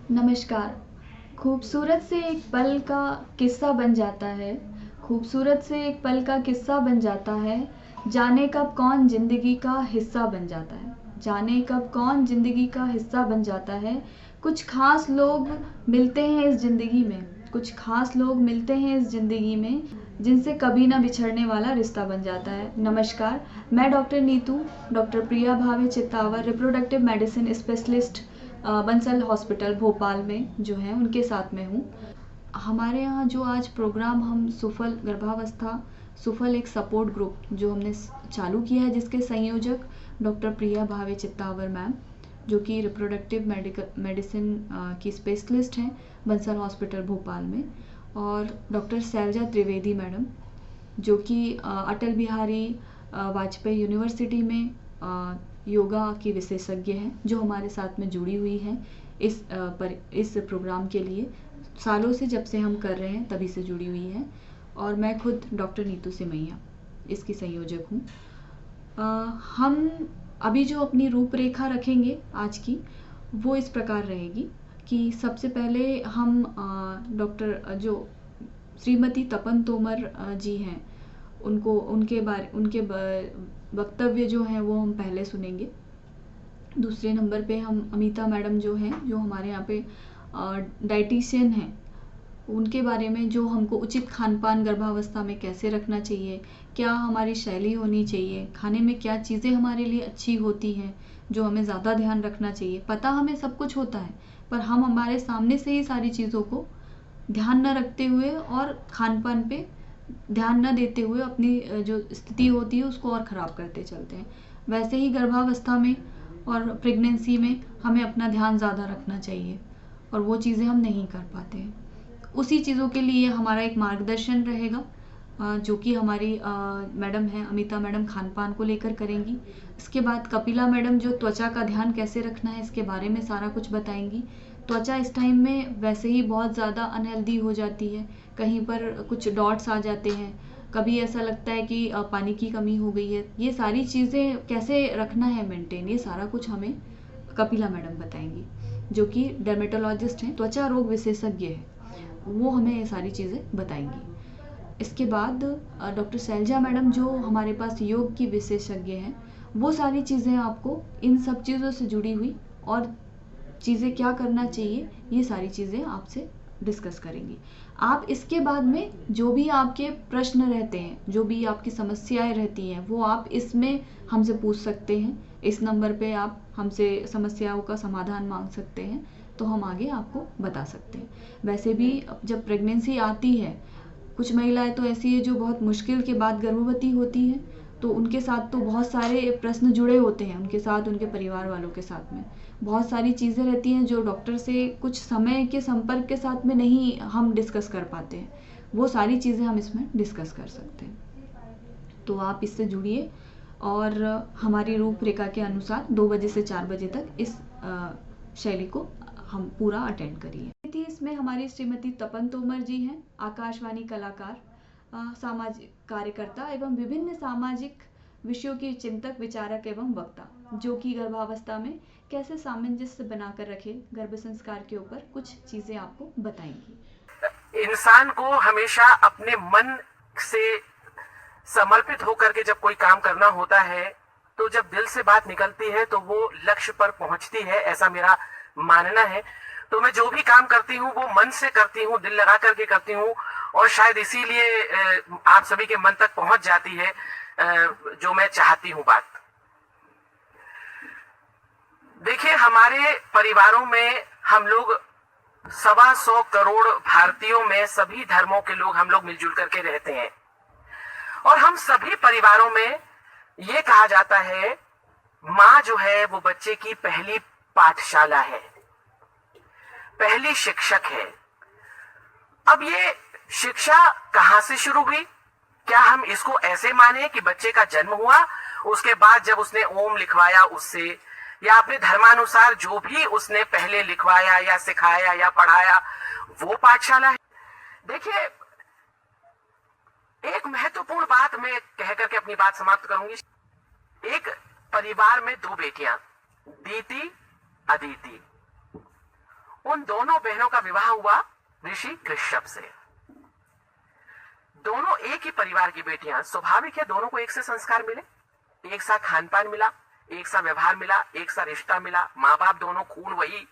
नमस्कार। खूबसूरत से एक पल का किस्सा बन जाता है, खूबसूरत से एक पल का किस्सा बन जाता है, जाने कब कौन ज़िंदगी का हिस्सा बन जाता है, जाने कब कौन ज़िंदगी का हिस्सा बन जाता है। कुछ ख़ास लोग मिलते हैं इस ज़िंदगी में, कुछ ख़ास लोग मिलते हैं इस ज़िंदगी में, जिनसे कभी ना बिछड़ने वाला रिश्ता बन जाता है। नमस्कार, मैं doctor Neetu, doctor Priya Bhave Chittawar, reproductive medicine specialist Bansal hospital Bhopal में जो है उनके साथ में हूँ। हमारे यहाँ जो आज प्रोग्राम हम सुफल गर्भावस्था सुफल एक सपोर्ट ग्रुप जो हमने चालू किया है, जिसके संयोजक डॉक्टर प्रिया भावे चित्तावर मैम, जो कि रिप्रोडक्टिव मेडिसिन की स्पेशलिस्ट हैं बंसल हॉस्पिटल भोपाल में, और डॉक्टर शैलजा त्रिवेदी मैडम, जो कि अटल बिहारी वाजपेयी यूनिवर्सिटी में योगा की विशेषज्ञ हैं, जो हमारे साथ में जुड़ी हुई हैं इस प्रोग्राम के लिए। सालों से जब से हम कर रहे हैं तभी से जुड़ी हुई है। और मैं खुद डॉक्टर नीतू सिमैया इसकी संयोजक हूँ। हम अभी जो अपनी रूपरेखा रखेंगे आज की, वो इस प्रकार रहेगी कि सबसे पहले हम डॉक्टर जो श्रीमती तपन तोमर जी हैं, उनके वक्तव्य जो हैं वो हम पहले सुनेंगे। दूसरे नंबर पे हम अमिता मैडम जो हैं, जो हमारे यहाँ पे डाइटिशियन हैं, उनके बारे में, जो हमको उचित खान पान गर्भावस्था में कैसे रखना चाहिए, क्या हमारी शैली होनी चाहिए, खाने में क्या चीज़ें हमारे लिए अच्छी होती हैं, जो हमें ज़्यादा ध्यान रखना चाहिए। पता हमें सब कुछ होता है, पर हम हमारे सामने से ही सारी चीज़ों को ध्यान न रखते हुए और खान पान पे ध्यान न देते हुए अपनी जो स्थिति होती है उसको और ख़राब करते चलते हैं। वैसे ही गर्भावस्था में और प्रेगनेंसी में हमें अपना ध्यान ज़्यादा रखना चाहिए, और वो चीज़ें हम नहीं कर पाते हैं। उसी चीज़ों के लिए हमारा एक मार्गदर्शन रहेगा, जो कि हमारी मैडम हैं अमिता मैडम, खान पान को लेकर करेंगी। इसके बाद कपिला मैडम जो त्वचा का ध्यान कैसे रखना है इसके बारे में सारा कुछ बताएंगी। त्वचा इस टाइम में वैसे ही बहुत ज़्यादा अनहेल्दी हो जाती है, कहीं पर कुछ डॉट्स आ जाते हैं, कभी ऐसा लगता है कि पानी की कमी हो गई है। ये सारी चीज़ें कैसे रखना है मेंटेन, ये सारा कुछ हमें कपिला मैडम बताएंगी, जो कि डर्मेटोलॉजिस्ट हैं, त्वचा रोग विशेषज्ञ हैं। वो हमें ये सारी चीज़ें बताएंगी। इसके बाद डॉक्टर शैलजा मैडम जो हमारे पास योग की विशेषज्ञ हैं, वो सारी चीज़ें आपको इन सब चीज़ों से जुड़ी हुई और चीज़ें क्या करना चाहिए, ये सारी चीज़ें आपसे डिस्कस करेंगी। आप इसके बाद में जो भी आपके प्रश्न रहते हैं, जो भी आपकी समस्याएं रहती हैं, वो आप इसमें हमसे पूछ सकते हैं। इस नंबर पे आप हमसे समस्याओं का समाधान मांग सकते हैं, तो हम आगे आपको बता सकते हैं। वैसे भी जब प्रेगनेंसी आती है, कुछ महिलाएं तो ऐसी है जो बहुत मुश्किल के बाद गर्भवती होती हैं, तो उनके साथ तो बहुत सारे प्रश्न जुड़े होते हैं, उनके साथ, उनके परिवार वालों के साथ में बहुत सारी चीज़ें रहती हैं जो डॉक्टर से कुछ समय के संपर्क के साथ में नहीं हम डिस्कस कर पाते हैं। वो सारी चीज़ें हम इसमें डिस्कस कर सकते हैं। तो आप इससे जुड़िए और हमारी रूपरेखा के अनुसार 2 बजे से 4 बजे तक इस शैली को हम पूरा अटेंड करिए। थी इसमें हमारी श्रीमती तपन तोमर जी हैं, आकाशवाणी कलाकार, सामाजिक कार्यकर्ता एवं विभिन्न सामाजिक विषयों की चिंतक, विचारक एवं वक्ता, जो कि गर्भावस्था में कैसे सामंजस्य बनाकर रखे गर्भ संस्कार के ऊपर कुछ चीजें आपको बताएंगी। इंसान को हमेशा अपने मन से समर्पित होकर के जब कोई काम करना होता है, तो जब दिल से बात निकलती है तो वो लक्ष्य पर पहुंचती है, ऐसा मेरा मानना है। तो मैं जो भी काम करती हूँ वो मन से करती हूँ, दिल लगा करके करती हूँ, और शायद इसीलिए आप सभी के मन तक पहुंच जाती है जो मैं चाहती हूँ बात। देखिए, हमारे परिवारों में हम लोग 125 करोड़ भारतीयों में सभी धर्मों के लोग हम लोग मिलजुल करके रहते हैं, और हम सभी परिवारों में ये कहा जाता है, माँ जो है वो बच्चे की पहली पाठशाला है, पहली शिक्षक है। अब ये शिक्षा कहां से शुरू हुई? क्या हम इसको ऐसे माने कि बच्चे का जन्म हुआ, उसके बाद जब उसने ओम लिखवाया उससे, या अपने धर्मानुसार जो भी उसने पहले लिखवाया या सिखाया या पढ़ाया, वो पाठशाला है? देखिए, एक महत्वपूर्ण बात मैं कह करके अपनी बात समाप्त करूंगी। एक परिवार में 2 बेटियां, दीति, अदिति, उन दोनों बहनों का विवाह हुआ ऋषि कश्यप से। दोनों एक ही परिवार की बेटियां, स्वाभाविक है दोनों को एक से संस्कार मिले, एक सा खान पान मिला, एक सा व्यवहार मिला, एक सा रिश्ता मिला, माँ बाप दोनों खून वही,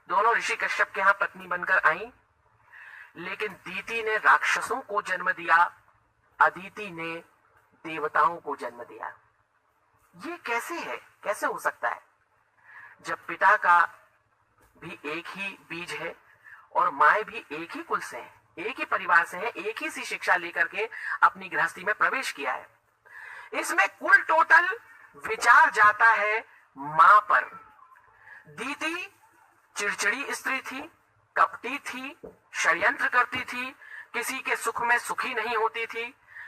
दोनों ऋषि कश्यप के यहां पत्नी बनकर आई। लेकिन दीति ने राक्षसों को जन्म दिया, अदिति ने देवताओं को जन्म दिया। ये कैसे है, कैसे हो सकता है जब पिता का भी एक ही बीज है और माए भी एक ही कुल से है, एक ही परिवार से है, एक ही सी शिक्षा लेकर के अपनी गृहस्थी में प्रवेश किया है। इसमें कुल टोटल विचार जाता है मां पर। दीति चिड़चिड़ी स्त्री थी, कपटी थी, षड्यंत्र करती थी, किसी के सुख में सुखी नहीं होती थी,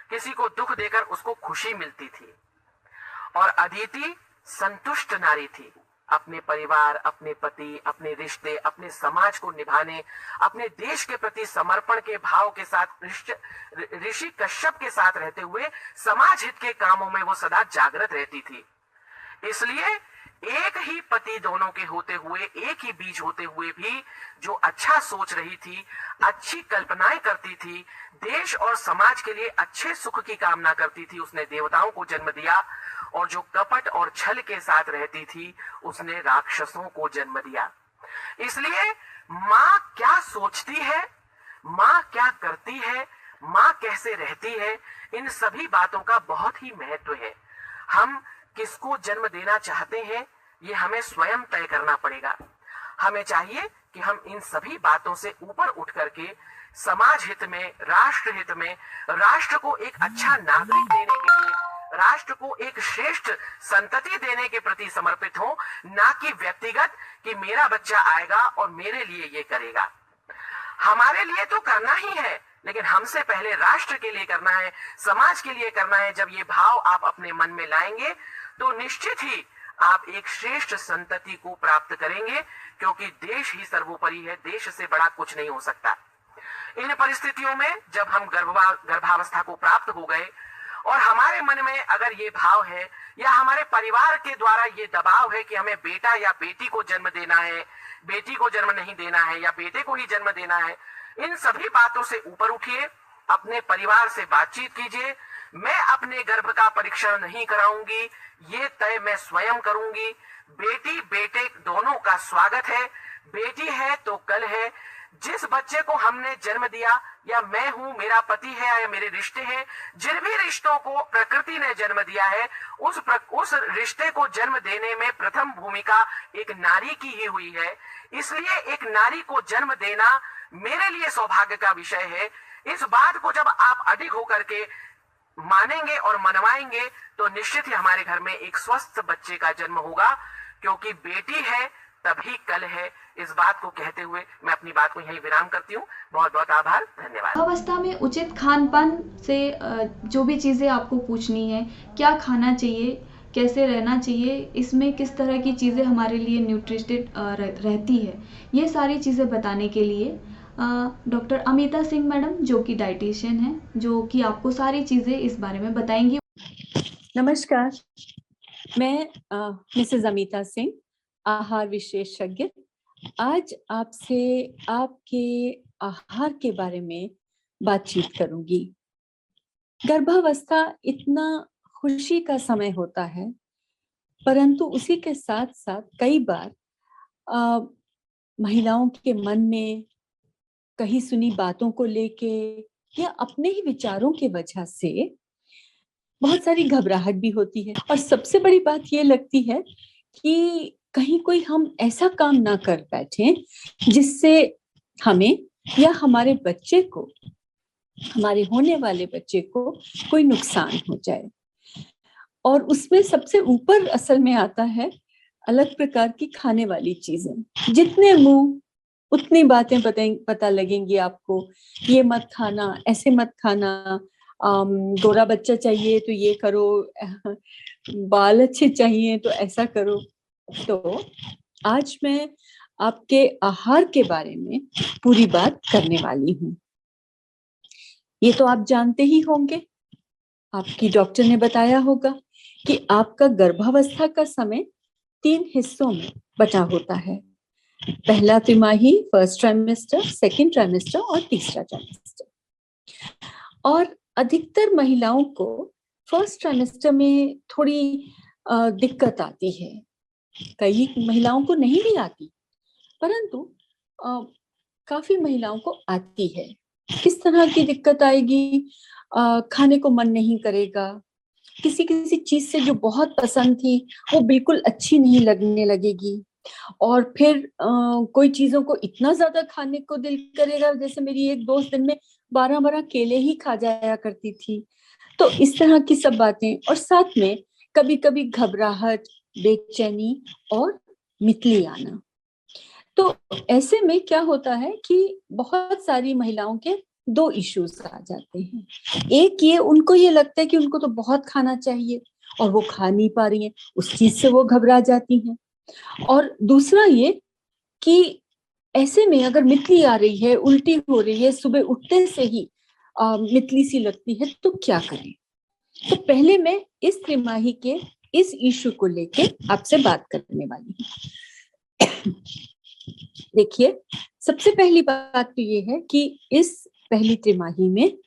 किसी को दुख देकर उसको खुशी मिलती थी। और अदिति संतुष्ट नारी थी, अपने परिवार, अपने पति, अपने रिश्ते, अपने समाज को निभाने, अपने देश के प्रति समर्पण के भाव के साथ ऋषि कश्यप के साथ रहते हुए समाज हित के कामों में वो सदा जागृत रहती थी। इसलिए एक ही पति दोनों के होते हुए, एक ही बीज होते हुए भी जो अच्छा सोच रही थी, अच्छी कल्पनाएं करती थी, देश और समाज के लिए अच्छे सुख की कामना करती थी, उसने देवताओं को जन्म दिया। और जो कपट और छल के साथ रहती थी, उसने राक्षसों को जन्म दिया। इसलिए माँ क्या सोचती है, माँ क्या करती है, माँ कैसे रहती है, इन सभी बातों का बहुत ही महत्व है। हम किसको जन्म देना चाहते हैं, ये हमें स्वयं तय करना पड़ेगा। हमें चाहिए कि हम इन सभी बातों से ऊपर उठ करके समाज हित में, राष्ट्र हित में, राष्ट्र को एक अच्छा नागरिक देने के लिए, राष्ट्र को एक श्रेष्ठ संतति देने के प्रति समर्पित हो, ना कि व्यक्तिगत कि मेरा बच्चा आएगा और मेरे लिए ये करेगा। हमारे लिए तो करना ही है, लेकिन हमसे पहले राष्ट्र के लिए करना है, समाज के लिए करना है। जब ये भाव आप अपने मन में लाएंगे तो निश्चित ही आप एक श्रेष्ठ संतति को प्राप्त करेंगे, क्योंकि देश ही सर्वोपरि है, देश से बड़ा कुछ नहीं हो सकता। इन परिस्थितियों में जब हम गर्भावस्था को प्राप्त हो गए और हमारे मन में अगर ये भाव है या हमारे परिवार के द्वारा ये दबाव है कि हमें बेटा या बेटी को जन्म देना है, बेटी को जन्म नहीं देना है या बेटे को ही जन्म देना है, इन सभी बातों से ऊपर उठिए, अपने परिवार से बातचीत कीजिए। मैं अपने गर्भ का परीक्षण नहीं कराऊंगी, ये तय मैं स्वयं करूंगी। बेटी बेटे दोनों का स्वागत है, बेटी है तो कल है। जिस बच्चे को हमने जन्म दिया, या मैं हूं, मेरा पति है या मेरे रिश्ते हैं, जिन भी रिश्तों को प्रकृति ने जन्म दिया है, उस रिश्ते को जन्म देने में प्रथम भूमिका एक नारी की ही हुई है। इसलिए एक नारी को जन्म देना मेरे लिए सौभाग्य का विषय है। इस बात को जब आप अडिग होकर के मानेंगे और मनवाएंगे तो निश्चित ही हमारे घर में एक स्वस्थ बच्चे का जन्म होगा, क्योंकि बेटी है तभी कल है। इस बात को कहते हुए मैं अपनी बात को यहीं विराम करती हूँ। बहुत बहुत आभार, धन्यवाद। अवस्था में उचित खान पान से जो भी चीज़ें आपको पूछनी है, क्या खाना चाहिए, कैसे रहना चाहिए, इसमें किस तरह की चीज़ें हमारे लिए न्यूट्रिटेड रहती है, ये सारी चीज़ें बताने के लिए डॉक्टर अमिता सिंह मैडम, जो कि डाइटिशियन हैं, जो कि आपको सारी चीज़ें इस बारे में बताएंगी। नमस्कार, मैं मिसेस अमिता सिंह, आहार विशेषज्ञ, आज आपसे आपके आहार के बारे में बातचीत करूंगी। गर्भावस्था इतना खुशी का समय होता है, परंतु उसी के साथ साथ कई बार महिलाओं के मन में कहीं सुनी बातों को लेके या अपने ही विचारों के वजह से बहुत सारी घबराहट भी होती है। और सबसे बड़ी बात ये लगती है कि कहीं कोई हम ऐसा काम ना कर बैठे जिससे हमें या हमारे बच्चे को, हमारे होने वाले बच्चे को कोई नुकसान हो जाए। और उसमें सबसे ऊपर असल में आता है अलग प्रकार की खाने वाली चीजें। जितने मुंह उतनी बातें पता लगेंगी आपको, ये मत खाना, ऐसे मत खाना, गोरा बच्चा चाहिए तो ये करो, बाल अच्छे चाहिए तो ऐसा करो। तो आज मैं आपके आहार के बारे में पूरी बात करने वाली हूँ। ये तो आप जानते ही होंगे, आपकी डॉक्टर ने बताया होगा कि आपका गर्भावस्था का समय 3 हिस्सों में बटा होता है। पहला तिमाही, फर्स्ट ट्राइमेस्टर, सेकंड ट्राइमेस्टर और तीसरा ट्राइमेस्टर। और अधिकतर महिलाओं को फर्स्ट ट्राइमेस्टर में थोड़ी दिक्कत आती है, कई महिलाओं को नहीं भी आती, परंतु काफी महिलाओं को आती है। किस तरह की दिक्कत आएगी? खाने को मन नहीं करेगा, किसी किसी चीज से जो बहुत पसंद थी वो बिल्कुल अच्छी नहीं लगने लगेगी, और फिर कोई चीजों को इतना ज्यादा खाने को दिल करेगा, जैसे मेरी एक दोस्त दिन में 12 केले ही खा जाया करती थी। तो इस तरह की सब बातें, और साथ में कभी कभी घबराहट, बेचैनी और मितली आना। तो ऐसे में क्या होता है कि बहुत सारी महिलाओं के दो इश्यूज आ जाते हैं। एक ये, उनको ये लगता है कि उनको तो बहुत खाना चाहिए और वो खा नहीं पा रही है, उस चीज से वो घबरा जाती हैं। और दूसरा ये कि ऐसे में अगर मितली आ रही है, उल्टी हो रही है, सुबह उठते से ही मितली सी लगती है, तो क्या करें? तो पहले मैं इस तिमाही के इस इश्यू को लेके आपसे बात करने वाली हूँ। देखिए, सबसे पहली बात तो ये है कि इस पहली तिमाही में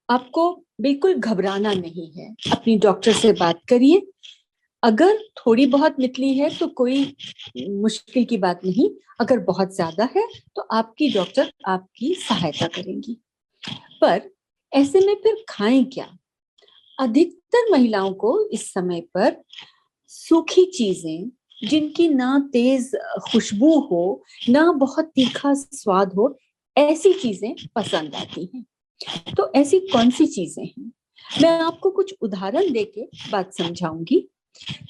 आपको बिल्कुल घबराना नहीं है। अपनी डॉक्टर से बात करिए। अगर थोड़ी बहुत मितली है तो कोई मुश्किल की बात नहीं, अगर बहुत ज्यादा है तो आपकी डॉक्टर आपकी सहायता करेंगी। पर ऐसे में फिर खाएं क्या? अधिकतर महिलाओं को इस समय पर सूखी चीजें, जिनकी ना तेज खुशबू हो, ना बहुत तीखा स्वाद हो, ऐसी चीजें पसंद आती हैं। तो ऐसी कौन सी चीजें हैं? मैं आपको कुछ उदाहरण देके बात समझाऊंगी।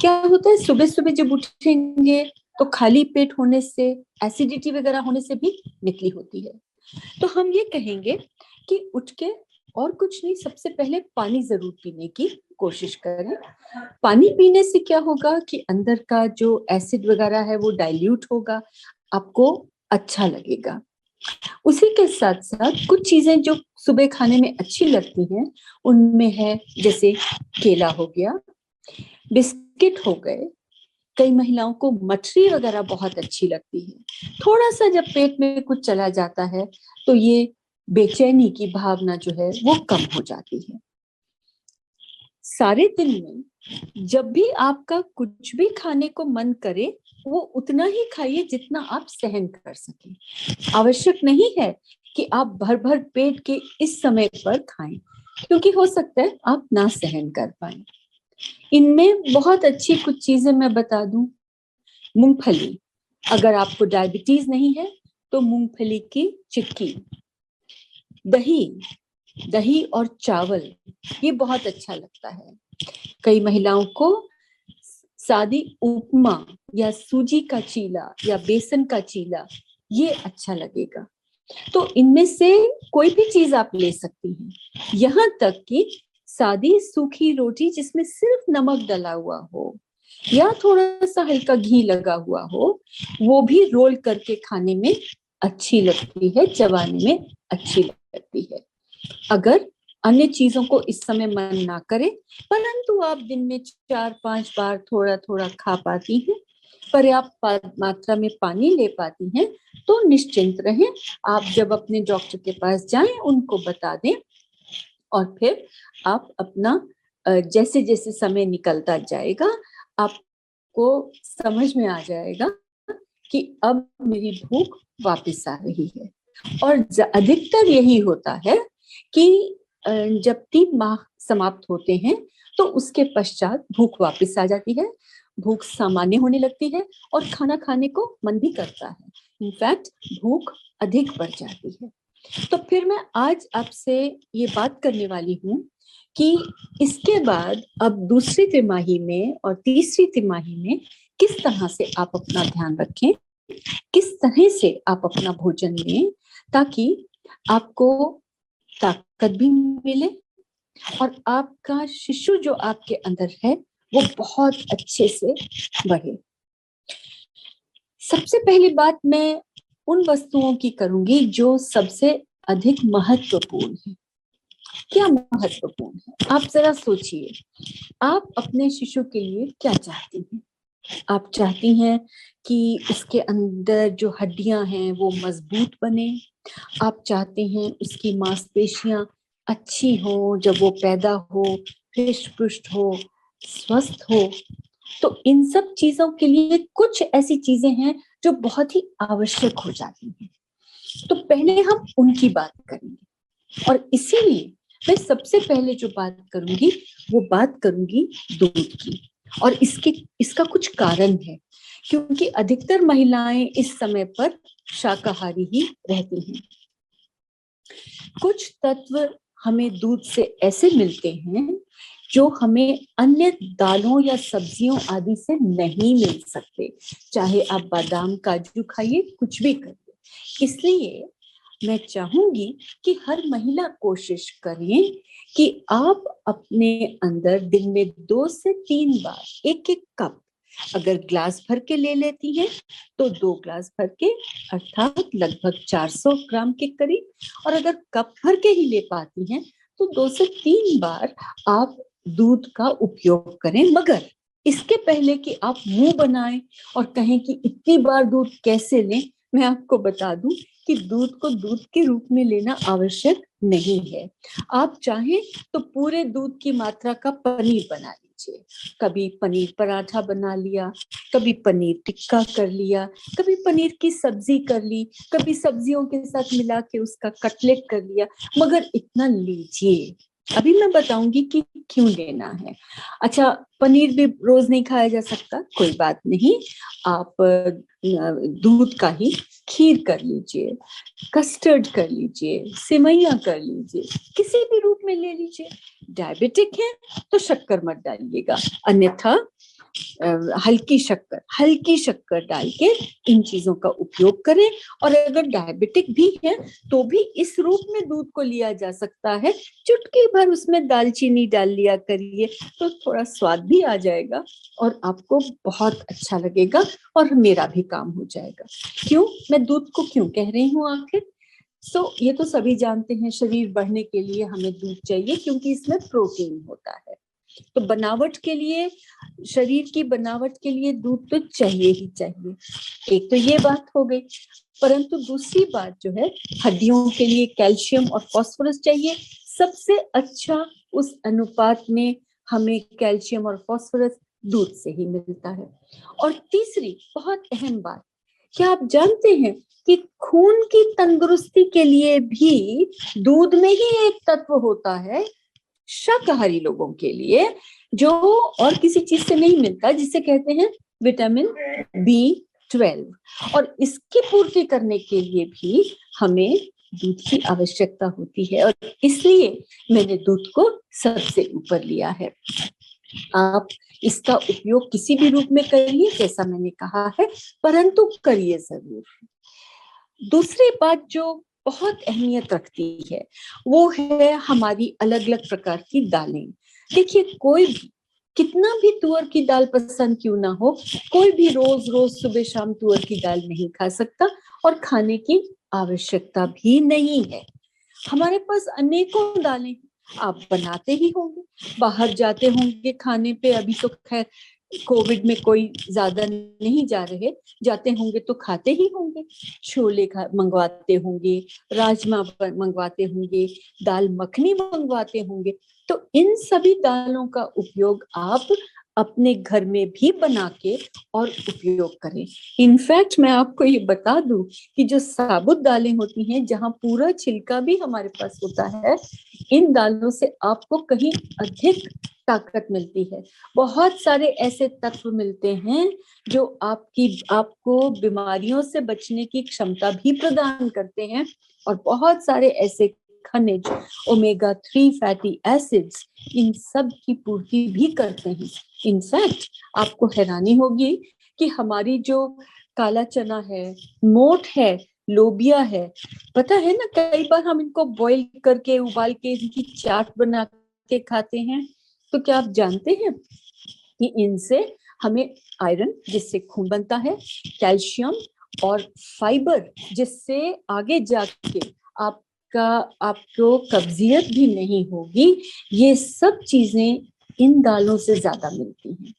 क्या होता है, सुबह सुबह जब उठेंगे तो खाली पेट होने से, एसिडिटी वगैरह होने से भी मितली होती है। तो हम ये कहेंगे कि उठ के और कुछ नहीं, सबसे पहले पानी जरूर पीने की कोशिश करें। पानी पीने से क्या होगा कि अंदर का जो एसिड वगैरह है वो डाइल्यूट होगा, आपको अच्छा लगेगा। उसी के साथ साथ कुछ चीजें जो सुबह खाने में अच्छी लगती हैं, उनमें है जैसे केला हो गया, बिस्किट हो गए। कई महिलाओं को मठरी वगैरह बहुत अच्छी लगती है। थोड़ा सा जब पेट में कुछ चला जाता है तो ये बेचैनी की भावना जो है वो कम हो जाती है। सारे दिन में जब भी आपका कुछ भी खाने को मन करे, वो उतना ही खाइए जितना आप सहन कर सकें। आवश्यक नहीं है कि आप भर भर पेट के इस समय पर खाएं, क्योंकि हो सकता है आप ना सहन कर पाए। इनमें बहुत अच्छी कुछ चीजें मैं बता दूं। मूंगफली, अगर आपको डायबिटीज नहीं है तो मूंगफली की चिक्की, दही और चावल, ये बहुत अच्छा लगता है। कई महिलाओं को सादी उपमा या सूजी का चीला या बेसन का चीला, ये अच्छा लगेगा। तो इनमें से कोई भी चीज आप ले सकती हैं। यहाँ तक कि सादी सूखी रोटी जिसमें सिर्फ नमक डला हुआ हो या थोड़ा सा हल्का घी लगा हुआ हो, वो भी रोल करके खाने में अच्छी लगती है, चबाने में अच्छी लगती है। अगर अन्य चीजों को इस समय मन ना करे, परंतु आप दिन में 4-5 बार थोड़ा थोड़ा खा पाती हैं, पर्याप्त मात्रा में पानी ले पाती हैं, तो निश्चिंत रहें। आप जब अपने डॉक्टर के पास जाएं, उनको बता दें, और फिर आप अपना जैसे जैसे समय निकलता जाएगा, आपको समझ में आ जाएगा कि अब मेरी भूख वापस आ रही है। और अधिकतर यही होता है कि जब 3 माह समाप्त होते हैं तो उसके पश्चात भूख वापस आ जाती है, भूख सामान्य होने लगती है और खाना खाने को मन भी करता है। इनफैक्ट भूख अधिक बढ़ जाती है। तो फिर मैं आज आपसे ये बात करने वाली हूँ कि इसके बाद अब दूसरी तिमाही में और तीसरी तिमाही में किस तरह से आप अपना ध्यान रखें, किस तरह से आप अपना भोजन लें, ताकि आपको ताकत भी मिले और आपका शिशु जो आपके अंदर है वो बहुत अच्छे से बढ़े। सबसे पहली बात मैं उन वस्तुओं की करूंगी जो सबसे अधिक महत्वपूर्ण है। क्या महत्वपूर्ण है? आप जरा सोचिए, आप अपने शिशु के लिए क्या चाहती हैं? आप चाहती हैं कि उसके अंदर जो हड्डियां हैं वो मजबूत बने, आप चाहते हैं उसकी मांसपेशियां अच्छी हो, जब वो पैदा हो हृष्ट पुष्ट हो, स्वस्थ हो। तो इन सब चीजों के लिए कुछ ऐसी चीजें हैं जो बहुत ही आवश्यक हो जाती हैं। तो पहले हम उनकी बात करेंगे, और इसीलिए मैं सबसे पहले जो बात करूंगी वो बात करूंगी दूध की। और इसका कुछ कारण है, क्योंकि अधिकतर महिलाएं इस समय पर शाकाहारी ही रहती हैं। कुछ तत्व हमें दूध से ऐसे मिलते हैं जो हमें अन्य दालों या सब्जियों आदि से नहीं मिल सकते, चाहे आप बादाम काजू खाइए, कुछ भी करिए। इसलिए मैं चाहूंगी कि हर महिला कोशिश करें कि आप अपने अंदर दिन में 2 से 3 बार एक एक कप, अगर ग्लास भर के ले लेती हैं तो 2 ग्लास भर के, अर्थात लगभग 400 ग्राम के करीब, और अगर कप भर के ही ले पाती हैं तो 2 से 3 बार आप दूध का उपयोग करें। मगर इसके पहले कि आप मुंह बनाएं और कहें कि इतनी बार दूध कैसे लें, मैं आपको बता दूं कि दूध को दूध के रूप में लेना आवश्यक नहीं है। आप चाहें तो पूरे दूध की मात्रा का पनीर बना लीजिए, कभी पनीर पराठा बना लिया, कभी पनीर टिक्का कर लिया, कभी पनीर की सब्जी कर ली, कभी सब्जियों के साथ मिला के उसका कटलेट कर लिया, मगर इतना लीजिए। अभी मैं बताऊंगी कि क्यों लेना है। अच्छा, पनीर भी रोज नहीं खाया जा सकता, कोई बात नहीं, आप दूध का ही खीर कर लीजिए, कस्टर्ड कर लीजिए, सेवैयां कर लीजिए, किसी भी रूप में ले लीजिए। डायबिटिक है तो शक्कर मत डालिएगा, अन्यथा हल्की शक्कर डाल के इन चीजों का उपयोग करें। और अगर डायबिटिक भी है तो भी इस रूप में दूध को लिया जा सकता है, चुटकी भर उसमें दालचीनी डाल लिया करिए तो थोड़ा स्वाद भी आ जाएगा और आपको बहुत अच्छा लगेगा और मेरा भी काम हो जाएगा। क्यों मैं दूध को क्यों कह रही हूँ आखिर? ये तो सभी जानते हैं, शरीर बढ़ने के लिए हमें दूध चाहिए क्योंकि इसमें प्रोटीन होता है। तो बनावट के लिए, शरीर की बनावट के लिए दूध तो चाहिए ही चाहिए। एक तो ये बात हो गई, परंतु दूसरी बात जो है, हड्डियों के लिए कैल्शियम और फास्फोरस चाहिए। सबसे अच्छा उस अनुपात में हमें कैल्शियम और फास्फोरस दूध से ही मिलता है। और तीसरी बहुत अहम बात, क्या आप जानते हैं कि खून की तंदुरुस्ती के लिए भी दूध में ही एक तत्व होता है, शाकाहारी लोगों के लिए, जो और किसी चीज से नहीं मिलता, जिसे कहते हैं विटामिन B12। और इसकी पूर्ति करने के लिए भी हमें दूध की आवश्यकता होती है, और इसलिए मैंने दूध को सबसे ऊपर लिया है। आप इसका उपयोग किसी भी रूप में करिए जैसा मैंने कहा है, परंतु करिए जरूर। दूसरी बात जो बहुत अहमियत रखती है वो है हमारी अलग अलग प्रकार की दालें। देखिए, कोई भी कितना भी तुअर की दाल पसंद क्यों ना हो, कोई भी रोज रोज सुबह शाम तुअर की दाल नहीं खा सकता और खाने की आवश्यकता भी नहीं है। हमारे पास अनेकों दालें, आप बनाते ही होंगे, बाहर जाते होंगे खाने पे। अभी तो खैर कोविड में कोई ज्यादा नहीं जा रहे, जाते होंगे तो खाते ही होंगे। छोले मंगवाते होंगे, राजमा मंगवाते होंगे, दाल मखनी मंगवाते होंगे। तो इन सभी दालों का उपयोग आप अपने घर में भी बना के और उपयोग करें। इनफैक्ट मैं आपको ये बता दूं कि जो साबुत दालें होती हैं, जहां पूरा छिलका भी हमारे पास होता है, इन दालों से आपको कहीं अधिक ताकत मिलती है। बहुत सारे ऐसे तत्व मिलते हैं जो आपको बीमारियों से बचने की क्षमता भी प्रदान करते हैं, और बहुत सारे ऐसे खनिज, ओमेगा 3 फैटी एसिड्स, इन सब की पूर्ति भी करते हैं। इनफैक्ट आपको हैरानी होगी कि हमारी जो काला चना है, मोठ है, लोबिया है, पता है ना, कई बार हम इनको बॉईल करके, उबाल के इनकी चाट बना के खाते हैं। तो क्या आप जानते हैं कि इनसे हमें आयरन, जिससे खून बनता है, कैल्शियम और फाइबर, जिससे आगे जाके आपको कब्जियत भी नहीं होगी, ये सब चीजें इन दालों से ज्यादा मिलती हैं।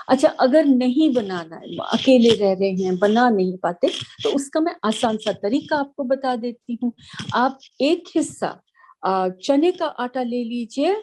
अच्छा, अगर नहीं बनाना है, अकेले रह रहे हैं, बना नहीं पाते, तो उसका मैं आसान सा तरीका आपको बता देती हूँ। आप एक हिस्सा चने का आटा ले लीजिए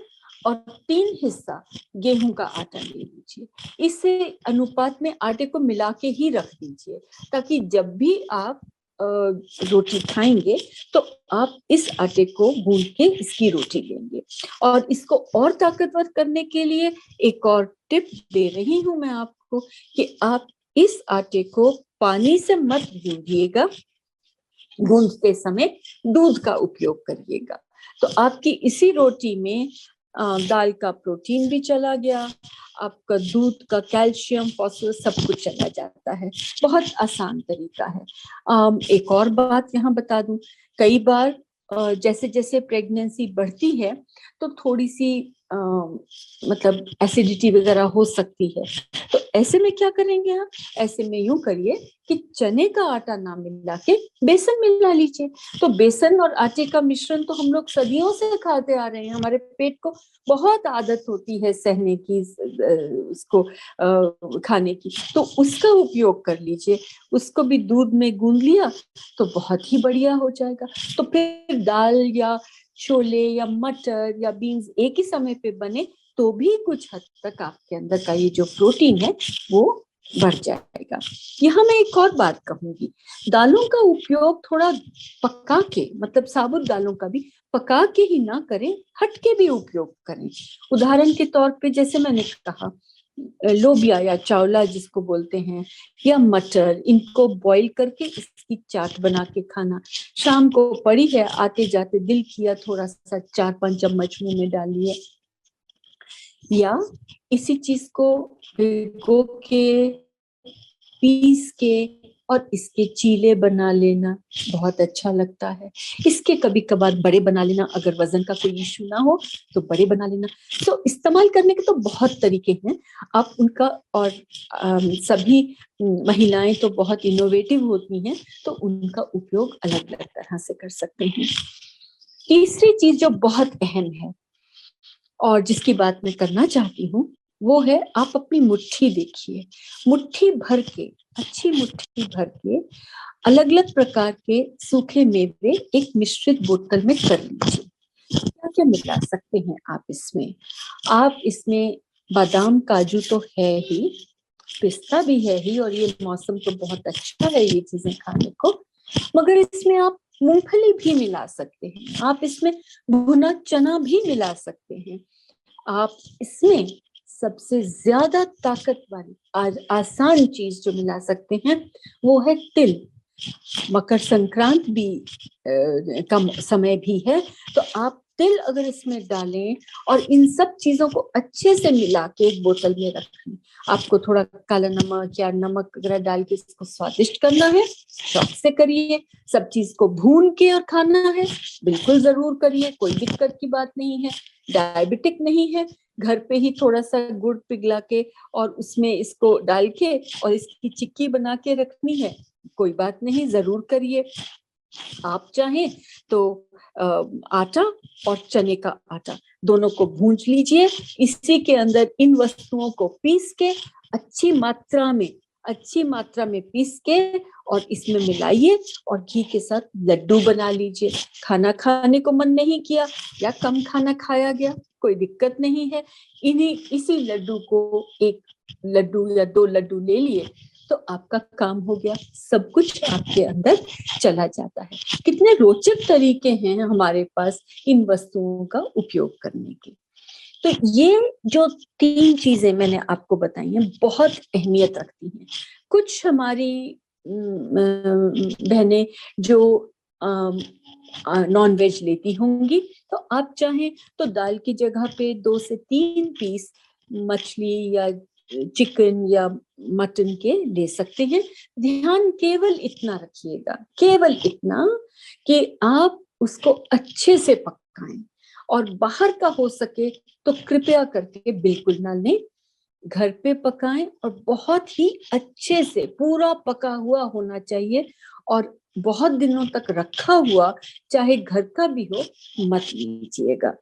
और 3 हिस्सा गेहूं का आटा ले लीजिए। इसे अनुपात में आटे को मिला के ही रख दीजिए, ताकि जब भी आप रोटी खाएंगे तो आप इस आटे को गूंद के इसकी रोटी लेंगे। और इसको और ताकतवर करने के लिए एक और टिप दे रही हूं मैं आपको, कि आप इस आटे को पानी से मत गूंदिएगा, गूंदते समय दूध का उपयोग करिएगा। तो आपकी इसी रोटी में दाल का प्रोटीन भी चला गया, आपका दूध का कैल्शियम, फास्फोरस सब कुछ चला जाता है। बहुत आसान तरीका है। एक और बात यहाँ बता दूं, कई बार जैसे जैसे प्रेगनेंसी बढ़ती है तो थोड़ी सी मतलब एसिडिटी वगैरह हो सकती है। तो ऐसे में क्या करेंगे आप? ऐसे में यूं करिए कि चने का आटा ना मिला के बेसन मिला लीजिए। तो बेसन और आटे का मिश्रण तो हम लोग सदियों से खाते आ रहे हैं, हमारे पेट को बहुत आदत होती है सहने की, उसको खाने की, तो उसका उपयोग कर लीजिए। उसको भी दूध में गूंद लिया तो बहुत ही बढ़िया हो जाएगा। तो फिर दाल या छोले या मटर या बीन्स एक ही समय पे बने तो भी कुछ हद तक आपके अंदर का ये जो प्रोटीन है वो बढ़ जाएगा। यहाँ मैं एक और बात कहूंगी, दालों का उपयोग थोड़ा पका के, मतलब साबुत दालों का भी पका के ही ना करें, हट के भी उपयोग करें। उदाहरण के तौर पे जैसे मैंने कहा, लोबिया या चावला जिसको बोलते हैं, या मटर, इनको बॉईल करके इसकी चाट बना के खाना। शाम को पड़ी है, आते जाते दिल किया थोड़ा सा 4-5 चम्मच मुंह में डालिए, या इसी चीज को भिगो के पीस के और इसके चीले बना लेना, बहुत अच्छा लगता है। इसके कभी कभार बड़े बना लेना, अगर वजन का कोई इश्यू ना हो तो बड़े बना लेना। तो इस्तेमाल करने के तो बहुत तरीके हैं आप उनका, और सभी महिलाएं तो बहुत इनोवेटिव होती हैं, तो उनका उपयोग अलग अलग तरह से कर सकते हैं। तीसरी चीज जो बहुत अहम है और जिसकी बात मैं करना चाहती हूँ, वो है आप अपनी मुट्ठी देखिए, मुट्ठी भर के, अच्छी मुट्ठी भर के अलग अलग प्रकार के सूखे मेवे एक मिश्रित बोतल में कर लीजिए। क्या क्या मिला सकते हैं आप इसमें? आप इसमें बादाम काजू तो है ही, पिस्ता भी है ही, और ये मौसम तो बहुत अच्छा है ये चीजें खाने को, मगर इसमें आप मूंगफली भी मिला सकते हैं, आप इसमें भुना चना भी मिला सकते हैं। आप इसमें सबसे ज्यादा ताकत वाली आसान चीज जो मिला सकते हैं वो है तिल। मकर संक्रांत भी का समय भी है, तो आप तिल अगर इसमें डालें और इन सब चीजों को अच्छे से मिला के एक बोतल में रखें। आपको थोड़ा काला नमक या नमक वगैरह डाल के इसको स्वादिष्ट करना है, शौक से करिए। सब चीज को भून के और खाना है, बिल्कुल जरूर करिए, कोई दिक्कत की बात नहीं है। डायबिटिक नहीं है, घर पे ही थोड़ा सा गुड़ पिघला के और उसमें इसको डाल के और इसकी चिक्की बना के रखनी है, कोई बात नहीं, जरूर करिए। आप चाहें तो आटा और चने का आटा दोनों को भूंज लीजिए, इसी के अंदर इन वस्तुओं को पीस के अच्छी मात्रा में पीस के और इसमें मिलाइए और घी के साथ लड्डू बना लीजिए। खाना खाने को मन नहीं किया या कम खाना खाया गया, कोई दिक्कत नहीं है, इसी लड्डू को एक लड्डू या 2 लड्डू ले लिए तो आपका काम हो गया, सब कुछ आपके अंदर चला जाता है। कितने रोचक तरीके हैं हमारे पास इन वस्तुओं का उपयोग करने के। तो ये जो 3 चीजें मैंने आपको बताई हैं बहुत अहमियत रखती हैं। कुछ हमारी बहनें जो नॉन वेज लेती होंगी, तो आप चाहें तो दाल की जगह पे 2 से 3 पीस मछली या चिकन या मटन के ले सकते हैं। ध्यान केवल इतना रखिएगा, केवल इतना कि आप उसको अच्छे से पकाएं, और बाहर का हो सके तो कृपया करके बिल्कुल ना लें, घर पे पकाएं और बहुत ही अच्छे से पूरा पका हुआ होना चाहिए, और बहुत दिनों तक रखा हुआ चाहे घर का भी हो मत लीजिएगा।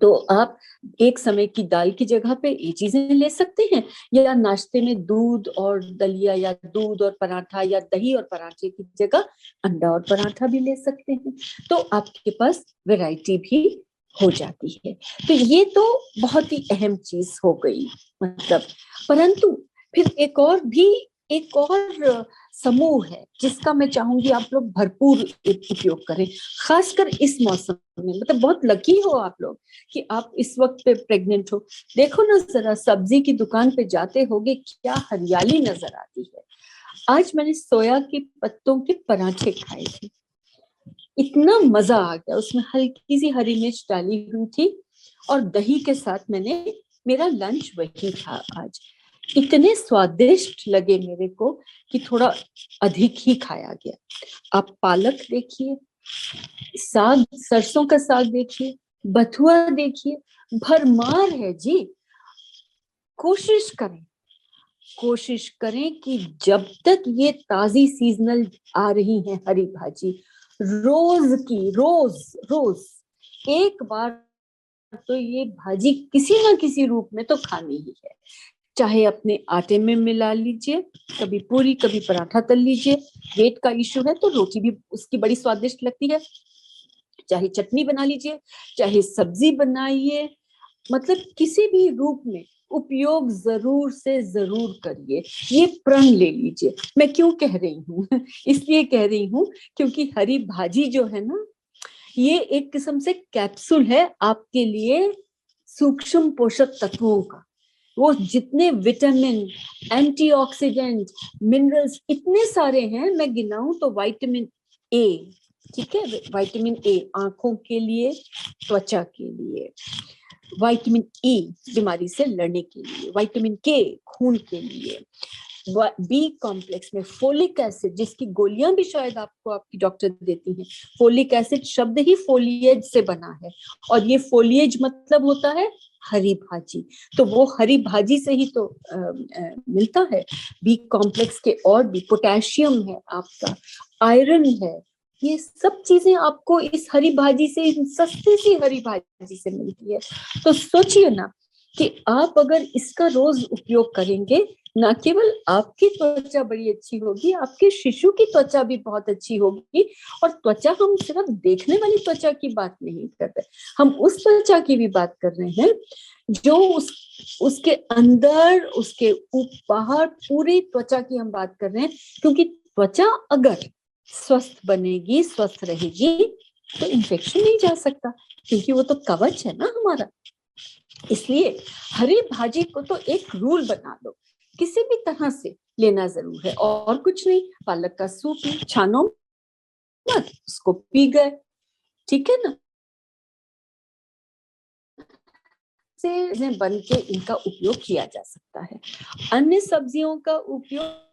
तो आप एक समय की दाल की जगह पे ये चीजें ले सकते हैं, या नाश्ते में दूध और दलिया या दूध और पराठा या दही और पराठे की जगह अंडा और पराठा भी ले सकते हैं। तो आपके पास वैरायटी भी हो जाती है। तो ये तो बहुत ही अहम चीज हो गई, मतलब। परंतु फिर एक और समूह है जिसका मैं चाहूंगी आप लोग भरपूर उपयोग करें, खासकर इस मौसम में। मतलब बहुत लकी हो आप लोग कि आप इस वक्त पे प्रेग्नेंट हो। देखो ना जरा, सब्जी की दुकान पे जाते होगे, क्या हरियाली नजर आती है। आज मैंने सोया के पत्तों के पराठे खाए थे, इतना मजा आ गया। उसमें हल्की सी हरी मिर्च डाली हुई थी और दही के साथ मेरा लंच वही था आज। इतने स्वादिष्ट लगे मेरे को कि थोड़ा अधिक ही खाया गया। आप पालक देखिए, साग, सरसों का साग देखिए, बथुआ देखिए, भरमार है जी। कोशिश करें, कोशिश करें कि जब तक ये ताजी सीजनल आ रही है हरी भाजी, रोज रोज एक बार तो ये भाजी किसी ना किसी रूप में तो खानी ही है। चाहे अपने आटे में मिला लीजिए, कभी पूरी कभी पराठा तल लीजिए। वेट का इश्यू है तो रोटी भी उसकी बड़ी स्वादिष्ट लगती है। चाहे चटनी बना लीजिए, चाहे सब्जी बनाइए, मतलब किसी भी रूप में उपयोग जरूर से जरूर करिए। ये प्रण ले लीजिए। मैं क्यों कह रही हूँ इसलिए कह रही हूँ क्योंकि हरी भाजी जो है ना, ये एक किस्म से कैप्सूल है आपके लिए सूक्ष्म पोषक तत्वों का। वो जितने विटामिन, एंटीऑक्सीडेंट, मिनरल्स इतने सारे हैं, मैं गिनाऊं तो विटामिन ए, ठीक है, विटामिन ए आंखों के लिए, त्वचा के लिए, विटामिन ई बीमारी से लड़ने के लिए, विटामिन के खून के लिए, बी कॉम्प्लेक्स में फोलिक एसिड, जिसकी गोलियां भी शायद आपको आपकी डॉक्टर देती हैं। फोलिक एसिड शब्द ही फोलिएज से बना है, और ये फोलिएज मतलब होता है हरी भाजी। तो वो हरी भाजी से ही तो मिलता है। बी कॉम्प्लेक्स के और भी, पोटेशियम है आपका, आयरन है, ये सब चीजें आपको इस हरी भाजी से, सस्ती सी हरी भाजी से मिलती है। तो सोचिए ना कि आप अगर इसका रोज उपयोग करेंगे, ना केवल आपकी त्वचा बड़ी अच्छी होगी, आपके शिशु की त्वचा भी बहुत अच्छी होगी। और त्वचा, हम सिर्फ देखने वाली त्वचा की बात नहीं कर रहे, हम उस त्वचा की भी बात कर रहे हैं जो उसके अंदर, उसके बाहर, पूरी त्वचा की हम बात कर रहे हैं। क्योंकि त्वचा अगर स्वस्थ बनेगी, स्वस्थ रहेगी, तो इन्फेक्शन नहीं जा सकता, क्योंकि वो तो कवच है ना हमारा। इसलिए हरी भाजी को तो एक रूल बना लो, किसी भी तरह से लेना जरूर है। और कुछ नहीं, पालक का सूप छानो मत, उसको पी गए, ठीक है ना। से बन के इनका उपयोग किया जा सकता है। अन्य सब्जियों का उपयोग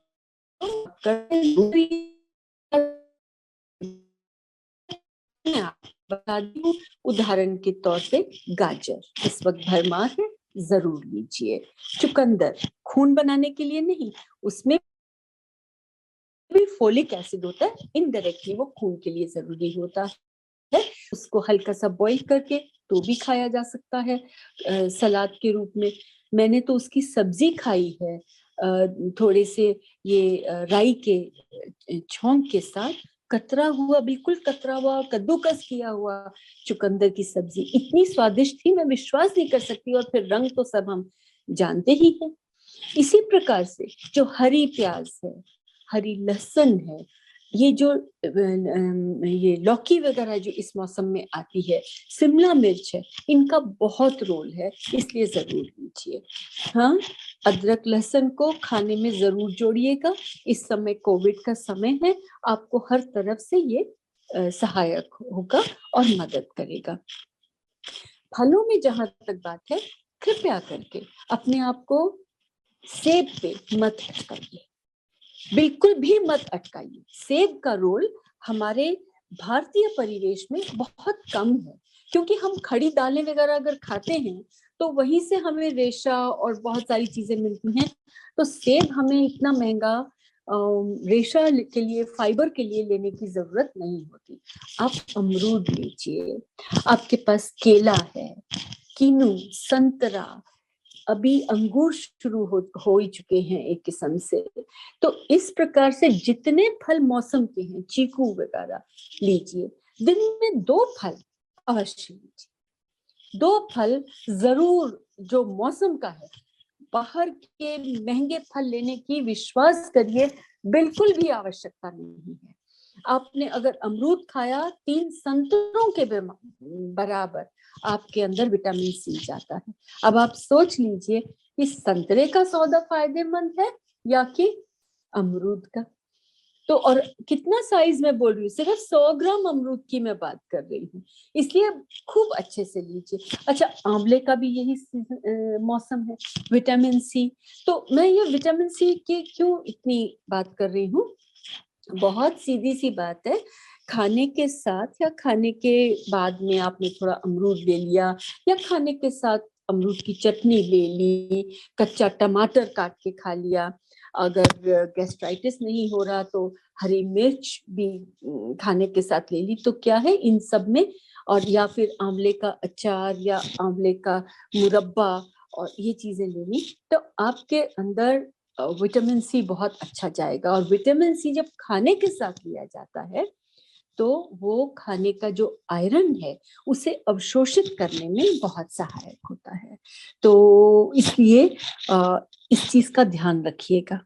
बता दूं, उदाहरण के तौर पे गाजर इस वक्त भरमार है, जरूर लीजिए। चुकंदर खून बनाने के लिए नहीं, उसमें भी फोलिक एसिड होता है, इनडायरेक्टली वो खून के लिए जरूरी होता है। उसको हल्का सा बॉईल करके तो भी खाया जा सकता है सलाद के रूप में। मैंने तो उसकी सब्जी खाई है थोड़े से ये राई के छौंक के साथ, कतरा हुआ, बिल्कुल कतरा हुआ, कद्दूकस किया हुआ चुकंदर की सब्जी इतनी स्वादिष्ट थी, मैं विश्वास नहीं कर सकती। और फिर रंग तो सब हम जानते ही हैं। इसी प्रकार से जो हरी प्याज है, हरी लहसुन है, ये जो ये लौकी वगैरह जो इस मौसम में आती है, शिमला मिर्च है, इनका बहुत रोल है, इसलिए जरूर लीजिए। हाँ, अदरक लहसुन को खाने में जरूर जोड़िएगा। इस समय कोविड का समय है, आपको हर तरफ से ये सहायक होगा और मदद करेगा। फलों में जहां तक बात है, कृपया करके अपने आप को सेब पे मत अटकाइए, बिल्कुल भी मत अटकाइए। सेब का रोल हमारे भारतीय परिवेश में बहुत कम है, क्योंकि हम खड़ी दालें वगैरह अगर खाते हैं तो वहीं से हमें रेशा और बहुत सारी चीजें मिलती हैं। तो सेब हमें इतना महंगा रेशा के लिए, फाइबर के लिए लेने की जरूरत नहीं होती। आप अमरूद लीजिए, आपके पास केला है, कीनू, संतरा, अभी अंगूर शुरू हो ही चुके हैं एक किस्म से। तो इस प्रकार से जितने फल मौसम के हैं, चीकू वगैरह लीजिए। दिन में 2 फल अवश्य लीजिए, 2 फल जरूर जो मौसम का है। बाहर के महंगे फल लेने की, विश्वास करिए, बिल्कुल भी आवश्यकता नहीं है। आपने अगर अमरूद खाया, 3 संतरों के बराबर आपके अंदर विटामिन सी जाता है। अब आप सोच लीजिए कि संतरे का सौदा फायदेमंद है या कि अमरूद का। तो और कितना साइज में बोल रही हूँ, सिर्फ 100 ग्राम अमरूद की मैं बात कर रही हूँ, इसलिए खूब अच्छे से लीजिए। अच्छा, आंवले का भी यही मौसम है, विटामिन सी। तो मैं ये विटामिन सी की क्यों इतनी बात कर रही हूँ, बहुत सीधी सी बात है। खाने के साथ या खाने के बाद में आपने थोड़ा अमरूद ले लिया, या खाने के साथ अमरूद की चटनी ले ली, कच्चा टमाटर काट के खा लिया। अगर गैस्ट्राइटिस नहीं हो रहा तो हरी मिर्च भी खाने के साथ ले ली, तो क्या है इन सब में, और या फिर आंवले का अचार या आंवले का मुरब्बा और ये चीजें ले ली, तो आपके अंदर विटामिन सी बहुत अच्छा जाएगा। और विटामिन सी जब खाने के साथ लिया जाता है तो वो खाने का जो आयरन है उसे अवशोषित करने में बहुत सहायक होता है। तो इसलिए इस चीज का ध्यान रखिएगा।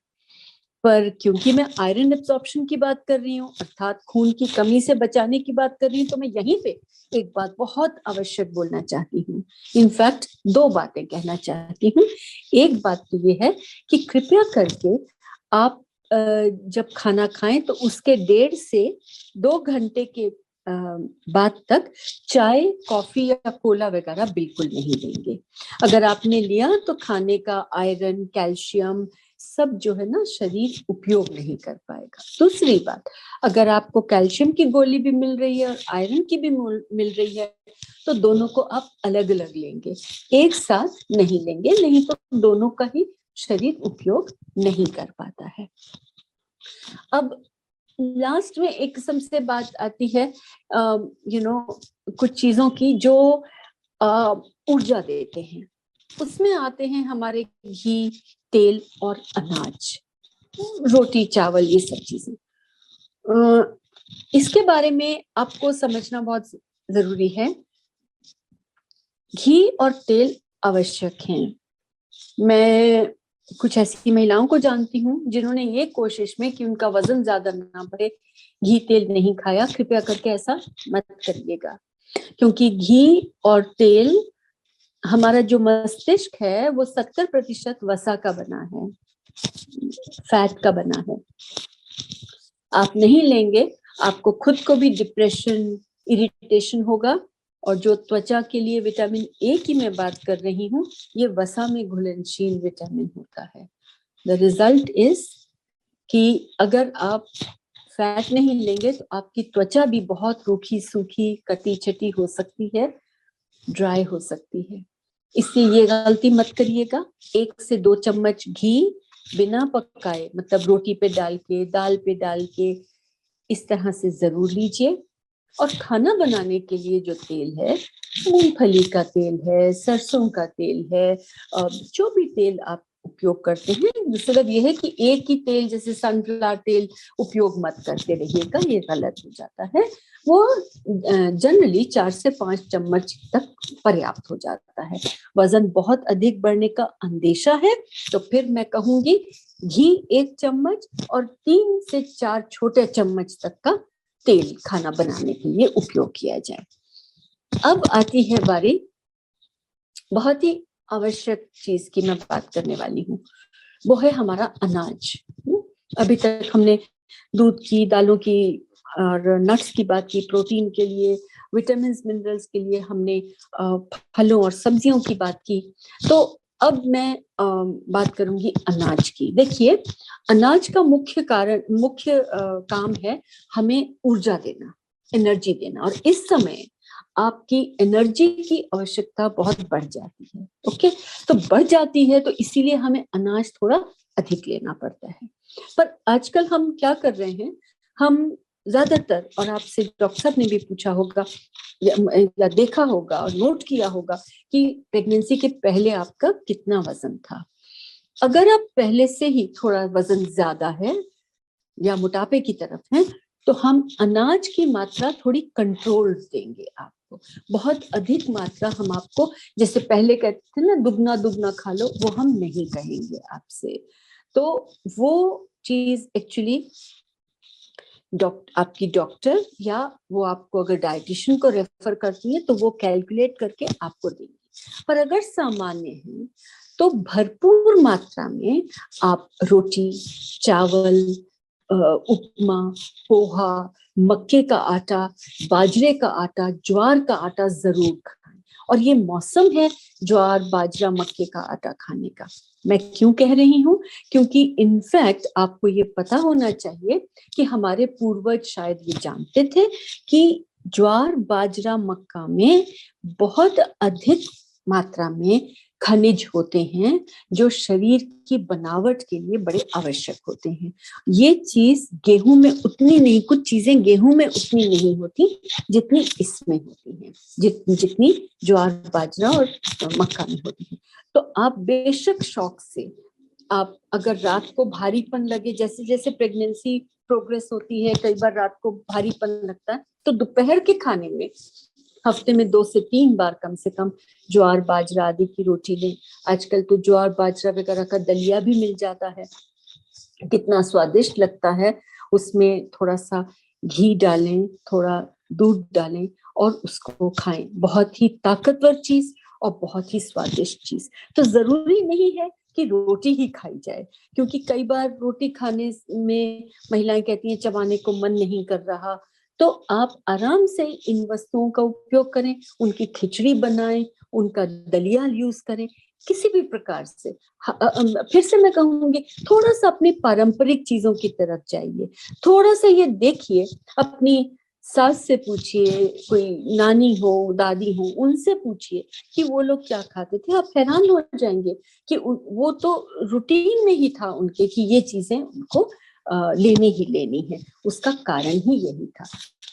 पर क्योंकि मैं आयरन एब्जॉर्प्शन की बात कर रही हूँ, अर्थात खून की कमी से बचाने की बात कर रही हूँ, तो मैं यहीं पे एक बात बहुत आवश्यक बोलना चाहती हूँ। इनफैक्ट 2 बातें कहना चाहती हूँ। एक बात तो ये है कि कृपया करके आप जब खाना खाएं तो उसके 1.5 से 2 घंटे के बाद तक चाय, कॉफी या कोला वगैरह बिल्कुल नहीं लेंगे। अगर आपने लिया तो खाने का आयरन, कैल्शियम सब जो है ना शरीर उपयोग नहीं कर पाएगा। दूसरी बात, अगर आपको कैल्शियम की गोली भी मिल रही है और आयरन की भी मिल रही है तो दोनों को आप अलग अलग लेंगे, एक साथ नहीं लेंगे, नहीं तो दोनों का ही शरीर उपयोग नहीं कर पाता है। अब लास्ट में एक किस्म से बात आती है कुछ चीजों की जो ऊर्जा देते हैं। उसमें आते हैं हमारे घी, तेल और अनाज, रोटी, चावल, ये सब चीजें। इसके बारे में आपको समझना बहुत जरूरी है। घी और तेल आवश्यक हैं। मैं कुछ ऐसी महिलाओं को जानती हूँ जिन्होंने ये कोशिश में कि उनका वजन ज्यादा ना बढ़े, घी तेल नहीं खाया। कृपया करके ऐसा मत करिएगा, क्योंकि घी और तेल, हमारा जो मस्तिष्क है वो 70% वसा का बना है, फैट का बना है। आप नहीं लेंगे, आपको खुद को भी डिप्रेशन, इरिटेशन होगा। और जो त्वचा के लिए विटामिन ए की मैं बात कर रही हूँ, ये वसा में घुलनशील विटामिन होता है। द रिजल्ट इज कि अगर आप फैट नहीं लेंगे तो आपकी त्वचा भी बहुत रूखी सूखी, कटी छटी हो सकती है, ड्राई हो सकती है। इसलिए ये गलती मत करिएगा। 1 से 2 चम्मच घी बिना पकाए, मतलब रोटी पे डाल के, दाल पे डाल के, इस तरह से जरूर लीजिए। और खाना बनाने के लिए जो तेल है, मूंगफली का तेल है, सरसों का तेल है, जो भी तेल आप उपयोग करते हैं, मतलब यह है कि एक ही तेल जैसे सनफ्लावर तेल उपयोग मत करते रहिएगा, ये गलत हो जाता है। वो जनरली 4 से 5 चम्मच तक पर्याप्त हो जाता है। वजन बहुत अधिक बढ़ने का अंदेशा है तो फिर मैं कहूंगी घी 1 चम्मच और 3 से 4 छोटे चम्मच तक का तेल खाना बनाने के लिए उपयोग किया जाए। अब आती है बारी बहुत ही आवश्यक चीज की मैं बात करने वाली हूँ, वो है हमारा अनाज। अभी तक हमने दूध की, दालों की और नट्स की बात की, प्रोटीन के लिए, विटामिन मिनरल्स के लिए हमने फलों और सब्जियों की बात की। तो अब मैं बात करूंगी अनाज की। देखिए, अनाज का मुख्य काम है हमें ऊर्जा देना, एनर्जी देना। और इस समय आपकी एनर्जी की आवश्यकता बहुत बढ़ जाती है। ओके, तो बढ़ जाती है तो इसीलिए हमें अनाज थोड़ा अधिक लेना पड़ता है। पर आजकल हम क्या कर रहे हैं, हम ज्यादातर, और आपसे डॉक्टर साहब ने भी पूछा होगा या देखा होगा और नोट किया होगा कि प्रेगनेंसी के पहले आपका कितना वजन था। अगर आप पहले से ही थोड़ा वजन ज्यादा है या मोटापे की तरफ है, तो हम अनाज की मात्रा थोड़ी कंट्रोल देंगे आपको। बहुत अधिक मात्रा हम आपको, जैसे पहले कहते थे ना दुगना दुगना खा लो, वो हम नहीं कहेंगे आपसे। तो वो चीज एक्चुअली आपकी डॉक्टर या वो आपको अगर डाइटिशियन को रेफर करती है तो वो कैलकुलेट करके आपको देंगे। पर अगर सामान्य है तो भरपूर मात्रा में आप रोटी, चावल, उपमा, पोहा, मक्के का आटा, बाजरे का आटा, ज्वार का आटा जरूर खाएं। और ये मौसम है ज्वार, बाजरा, मक्के का आटा खाने का। मैं क्यों कह रही हूँ, क्योंकि इनफैक्ट आपको ये पता होना चाहिए कि हमारे पूर्वज शायद ये जानते थे कि ज्वार, बाजरा, मक्का में बहुत अधिक मात्रा में खनिज होते हैं जो शरीर की बनावट के लिए बड़े आवश्यक होते हैं। ये चीज गेहूं में उतनी नहीं, कुछ चीजें गेहूं में उतनी नहीं होती जितनी इसमें होती हैं, जितनी ज्वार, बाजरा और मक्का में होती है। तो आप बेशक शौक से, आप अगर रात को भारीपन लगे, जैसे जैसे प्रेगनेंसी प्रोग्रेस होती है कई बार रात को भारीपन लगता है, तो दोपहर के खाने में हफ्ते में 2 से 3 बार कम से कम ज्वार, बाजरा आदि की रोटी लें। आजकल तो ज्वार, बाजरा वगैरह का दलिया भी मिल जाता है, कितना स्वादिष्ट लगता है। उसमें थोड़ा सा घी डालें, थोड़ा दूध डालें और उसको खाएं। बहुत ही ताकतवर चीज और बहुत ही स्वादिष्ट चीज। तो जरूरी नहीं है कि रोटी ही खाई जाए, क्योंकि कई बार रोटी खाने में महिलाएं कहती हैं चबाने को मन नहीं कर रहा। तो आप आराम से इन वस्तुओं का उपयोग करें, उनकी खिचड़ी बनाएं, उनका दलिया यूज करें, किसी भी प्रकार से। फिर से मैं कहूंगी, थोड़ा सा अपनी पारंपरिक चीजों की तरफ जाइए। थोड़ा सा ये देखिए, अपनी सास से पूछिए, कोई नानी हो, दादी हो, उनसे पूछिए कि वो लोग क्या खाते थे। आप हैरान हो जाएंगे कि वो तो रूटीन में ही था उनके कि ये चीजें उनको लेनी ही लेनी है। उसका कारण ही यही था।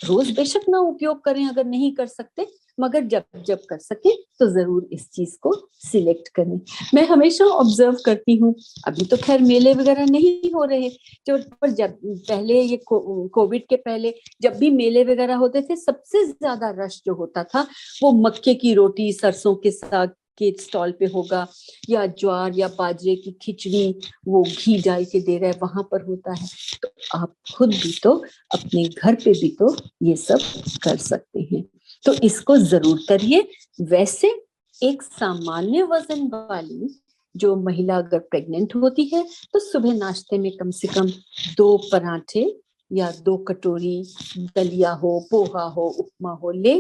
रोज बेशक ना उपयोग करें अगर नहीं कर सकते, मगर जब जब कर सके तो जरूर इस चीज को सिलेक्ट करें। मैं हमेशा ऑब्जर्व करती हूँ, अभी तो खैर मेले वगैरह नहीं हो रहे, जो पर जब पहले ये कोविड के पहले जब भी मेले वगैरह होते थे, सबसे ज्यादा रश जो होता था वो मक्के की रोटी, सरसों के साग के स्टॉल पे होगा, या ज्वार या बाजरे की खिचड़ी वो घी डाल के दे रहा है वहां पर होता है। तो आप खुद भी तो अपने घर पे भी तो ये सब कर सकते हैं, तो इसको जरूर करिए। वैसे एक सामान्य वजन वाली जो महिला अगर प्रेग्नेंट होती है तो सुबह नाश्ते में कम से कम 2 पराठे या 2 कटोरी दलिया हो, पोहा हो, उपमा हो ले।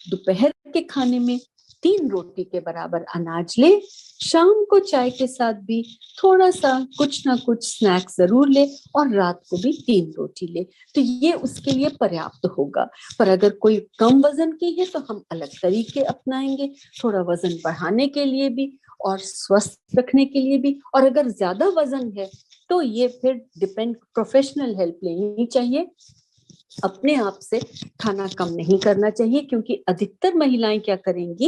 दोपहर के खाने में 3 रोटी के बराबर अनाज ले। शाम को चाय के साथ भी थोड़ा सा कुछ ना कुछ स्नैक्स जरूर ले, और रात को भी 3 रोटी ले। तो ये उसके लिए पर्याप्त होगा। पर अगर कोई कम वजन की है तो हम अलग तरीके अपनाएंगे, थोड़ा वजन बढ़ाने के लिए भी और स्वस्थ रखने के लिए भी। और अगर ज्यादा वजन है तो ये फिर डिपेंड, प्रोफेशनल हेल्प लेनी चाहिए। अपने आप से खाना कम नहीं करना चाहिए, क्योंकि अधिकतर महिलाएं क्या करेंगी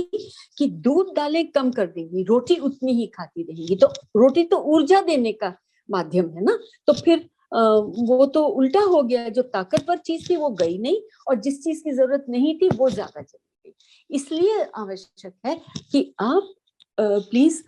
कि दूध डालें कम कर देंगी, रोटी उतनी ही खाती रहेंगी। तो रोटी तो ऊर्जा देने का माध्यम है ना, तो फिर वो तो उल्टा हो गया, जो ताकतवर चीज थी वो गई नहीं और जिस चीज की जरूरत नहीं थी वो ज्यादा चली गई। इसलिए आवश्यक है कि आप प्लीज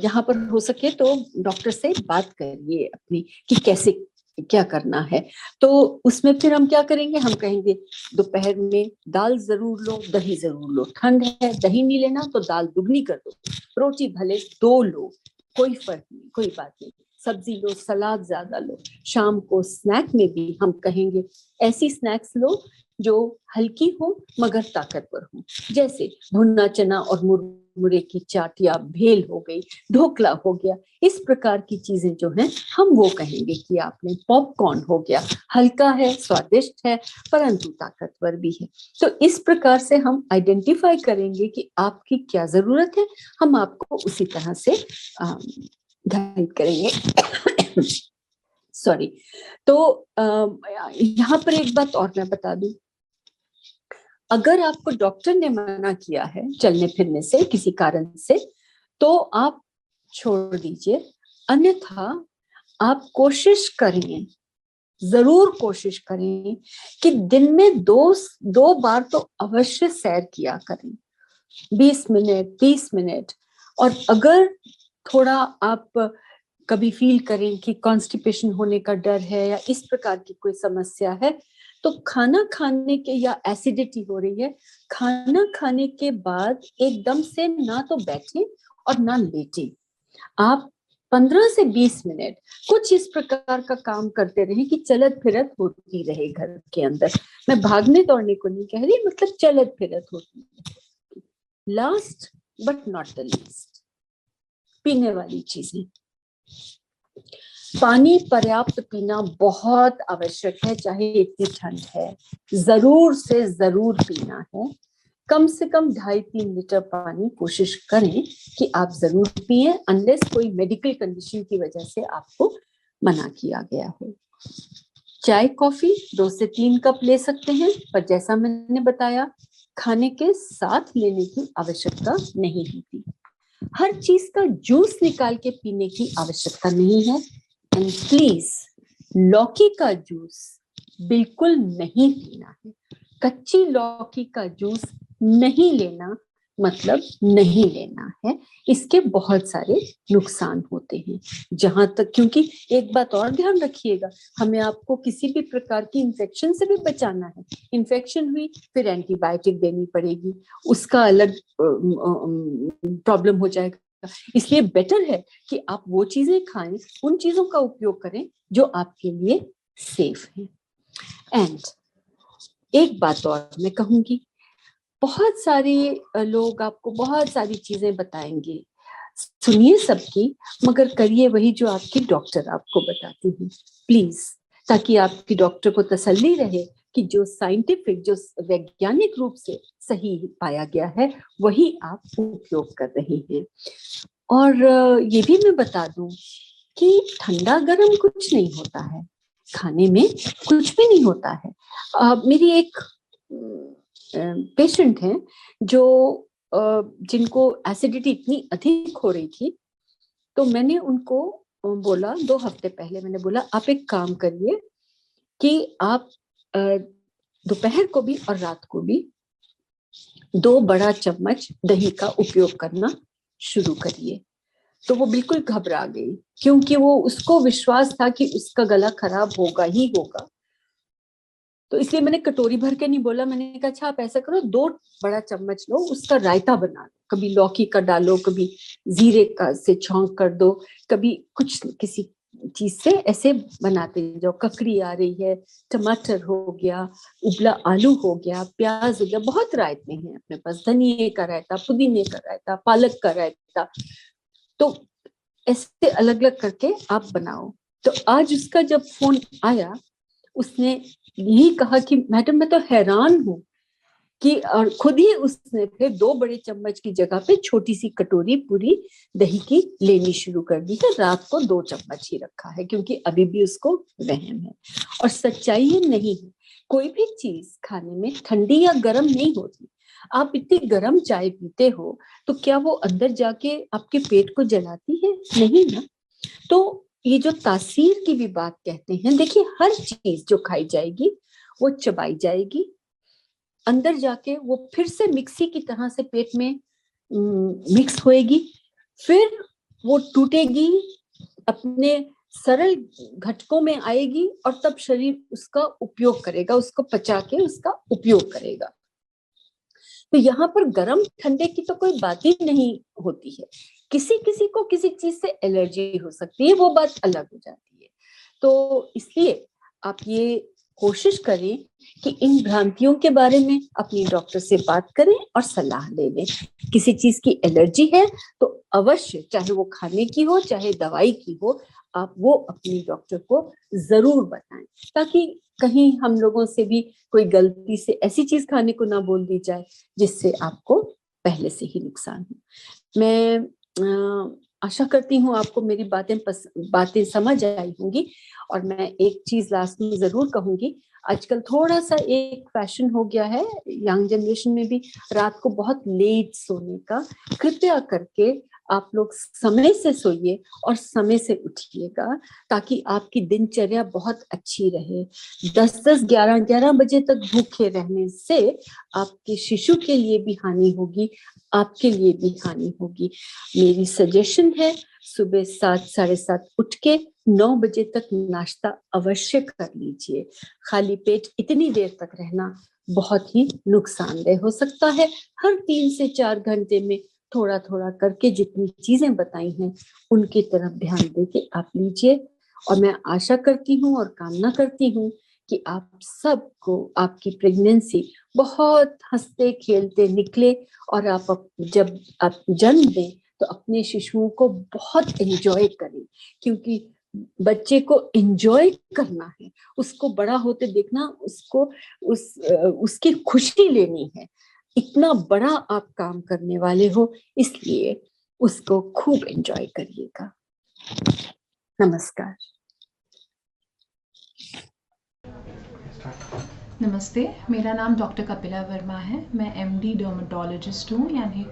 यहाँ पर हो सके तो डॉक्टर से बात करिए अपनी कि कैसे क्या करना है। तो उसमें फिर हम क्या करेंगे, हम कहेंगे दोपहर में दाल जरूर लो, दही जरूर लो। ठंड है, दही नहीं लेना तो दाल दुगनी कर दो, रोटी भले 2 लो, कोई फर्क नहीं, कोई बात नहीं। सब्जी लो, सलाद ज्यादा लो। शाम को स्नैक में भी हम कहेंगे ऐसी स्नैक्स लो जो हल्की हो मगर ताकतवर हो, जैसे भुना चना और मुरमुरे की चाट या भेल हो गई, ढोकला हो गया। इस प्रकार की चीजें जो हैं हम वो कहेंगे कि आपने, पॉपकॉर्न हो गया, हल्का है, स्वादिष्ट है, परंतु ताकतवर भी है। तो इस प्रकार से हम आइडेंटिफाई करेंगे कि आपकी क्या जरूरत है, हम आपको उसी तरह से गाइड करेंगे। सॉरी। तो यहाँ पर एक बात और मैं बता दूं, अगर आपको डॉक्टर ने मना किया है चलने फिरने से किसी कारण से, तो आप छोड़ दीजिए, अन्यथा आप कोशिश करें, जरूर कोशिश करें कि दिन में दो बार तो अवश्य सैर किया करें, 20 मिनट 30 मिनट। और अगर थोड़ा आप कभी फील करें कि कॉन्स्टिपेशन होने का डर है या इस प्रकार की कोई समस्या है, तो खाना खाने के, या एसिडिटी हो रही है, खाना खाने के बाद एकदम से ना तो बैठें और ना लेटें। आप 15 से 20 मिनट कुछ इस प्रकार का काम करते रहें कि चलत फिरत होती रहे घर के अंदर। मैं भागने दौड़ने को नहीं कह रही, मतलब चलत फिरत होती रहे। Last but not the least, पीने वाली चीजें, पानी पर्याप्त पीना बहुत आवश्यक है। चाहे इतनी ठंड है, जरूर से जरूर पीना है। कम से कम 2.5-3 लीटर पानी कोशिश करें कि आप जरूर पिए, अनलेस कोई मेडिकल कंडीशन की वजह से आपको मना किया गया हो। चाय कॉफी 2 से 3 कप ले सकते हैं, पर जैसा मैंने बताया, खाने के साथ लेने की आवश्यकता नहीं होती। हर चीज का जूस निकाल के पीने की आवश्यकता नहीं है। एंड प्लीज, लौकी का जूस बिल्कुल नहीं पीना है। कच्ची लौकी का जूस नहीं लेना मतलब नहीं लेना है। इसके बहुत सारे नुकसान होते हैं। जहां तक, क्योंकि एक बात और ध्यान रखिएगा, हमें आपको किसी भी प्रकार की इन्फेक्शन से भी बचाना है। इन्फेक्शन हुई फिर एंटीबायोटिक देनी पड़ेगी, उसका अलग प्रॉब्लम हो जाएगा। इसलिए बेटर है कि आप वो चीजें खाएं, उन चीजों का उपयोग करें जो आपके लिए सेफ है। एंड एक बात और मैं कहूंगी, बहुत सारे लोग आपको बहुत सारी चीजें बताएंगे, सुनिए सबकी, मगर करिए वही जो आपकी डॉक्टर आपको बताती है, प्लीज, ताकि आपकी डॉक्टर को तसल्ली रहे कि जो साइंटिफिक, जो वैज्ञानिक रूप से सही पाया गया है, वही आप उपयोग कर रहे हैं। और ये भी मैं बता दूं कि ठंडा गर्म कुछ नहीं होता है, खाने में कुछ भी नहीं होता है। मेरी एक पेशेंट हैं जो जिनको एसिडिटी इतनी अधिक हो रही थी, तो मैंने उनको बोला, 2 हफ्ते पहले मैंने बोला, आप एक काम करिए कि आप दोपहर को भी और रात को भी 2 बड़ा चम्मच दही का उपयोग करना शुरू करिए। तो वो बिल्कुल घबरा गई, क्योंकि वो, उसको विश्वास था कि उसका गला खराब होगा ही होगा। तो इसलिए मैंने कटोरी भर के नहीं बोला, मैंने कहा अच्छा आप ऐसा करो, 2 बड़ा चम्मच लो, उसका रायता बना लो, कभी लौकी का डालो, कभी जीरे का से छौंक कर दो, कभी कुछ किसी चीज से ऐसे बनाते जाओ। ककड़ी आ रही है, टमाटर हो गया, उबला आलू हो गया, प्याज हो गया, बहुत रायते हैं अपने पास, धनिए का रायता, पुदीने का रायता, पालक का रायता। तो ऐसे अलग अलग करके आप बनाओ। तो आज उसका जब फोन आया, उसने यही कहा कि मैडम मैं तो हैरान हूं कि, और खुद ही उसने फिर 2 बड़े चम्मच की जगह पे छोटी सी कटोरी पूरी दही की लेनी शुरू कर दी है। रात को 2 चम्मच ही रखा है, क्योंकि अभी भी उसको वहम है। और सच्चाई ये नहीं है, कोई भी चीज खाने में ठंडी या गर्म नहीं होती। आप इतनी गर्म चाय पीते हो तो क्या वो अंदर जाके आपके पेट को जलाती है? नहीं ना। तो ये जो तासीर की भी बात कहते हैं, देखिए हर चीज जो खाई जाएगी वो चबाई जाएगी, अंदर जाके वो फिर से मिक्सी की तरह से पेट में मिक्स होएगी, फिर वो टूटेगी, अपने सरल घटकों में आएगी, और तब शरीर उसका उपयोग करेगा, उसको पचा के उसका उपयोग करेगा। तो यहाँ पर गर्म ठंडे की तो कोई बात ही नहीं होती है। किसी किसी को किसी चीज से एलर्जी हो सकती है, वो बात अलग हो जाती है। तो इसलिए आप ये कोशिश करें कि इन भ्रांतियों के बारे में अपनी डॉक्टर से बात करें और सलाह ले लें। किसी चीज की एलर्जी है तो अवश्य, चाहे वो खाने की हो चाहे दवाई की हो, आप वो अपनी डॉक्टर को जरूर बताएं, ताकि कहीं हम लोगों से भी कोई गलती से ऐसी चीज खाने को ना बोल दी जाए जिससे आपको पहले से ही नुकसान हो। मैं आशा करती हूँ आपको मेरी बातें समझ आई होंगी। और मैं एक चीज लास्ट में जरूर कहूंगी, आजकल थोड़ा सा एक फैशन हो गया है यंग जनरेशन में भी रात को बहुत लेट सोने का। कृपया करके आप लोग समय से सोइए और समय से उठिएगा, ताकि आपकी दिनचर्या बहुत अच्छी रहे। 10-10, 11-11 बजे तक भूखे रहने से आपके शिशु के लिए भी हानि होगी, आपके लिए भी हानि होगी। मेरी सजेशन है, सुबह 7, 7:30 उठ के 9 बजे तक नाश्ता अवश्य कर लीजिए। खाली पेट इतनी देर तक रहना बहुत ही नुकसानदेह हो सकता है। हर 3 से 4 घंटे में थोड़ा थोड़ा करके जितनी चीजें बताई हैं उनकी तरफ ध्यान देके आप लीजिए। और मैं आशा करती हूँ और कामना करती हूँ कि आप सबको आपकी प्रेगनेंसी बहुत हंसते खेलते निकले, और जब आप जन्म दें तो अपने शिशुओं को बहुत एंजॉय करें, क्योंकि बच्चे को एंजॉय करना है, उसको बड़ा होते देखना, उसकी खुशी लेनी है। इतना बड़ा आप काम करने वाले हो, इसलिए उसको खूब एंजॉय करिएगा। नमस्कार। नमस्ते, मेरा नाम डॉक्टर कपिला वर्मा है। मैं एमडी डर्मेटोलॉजिस्ट हूँ, यानी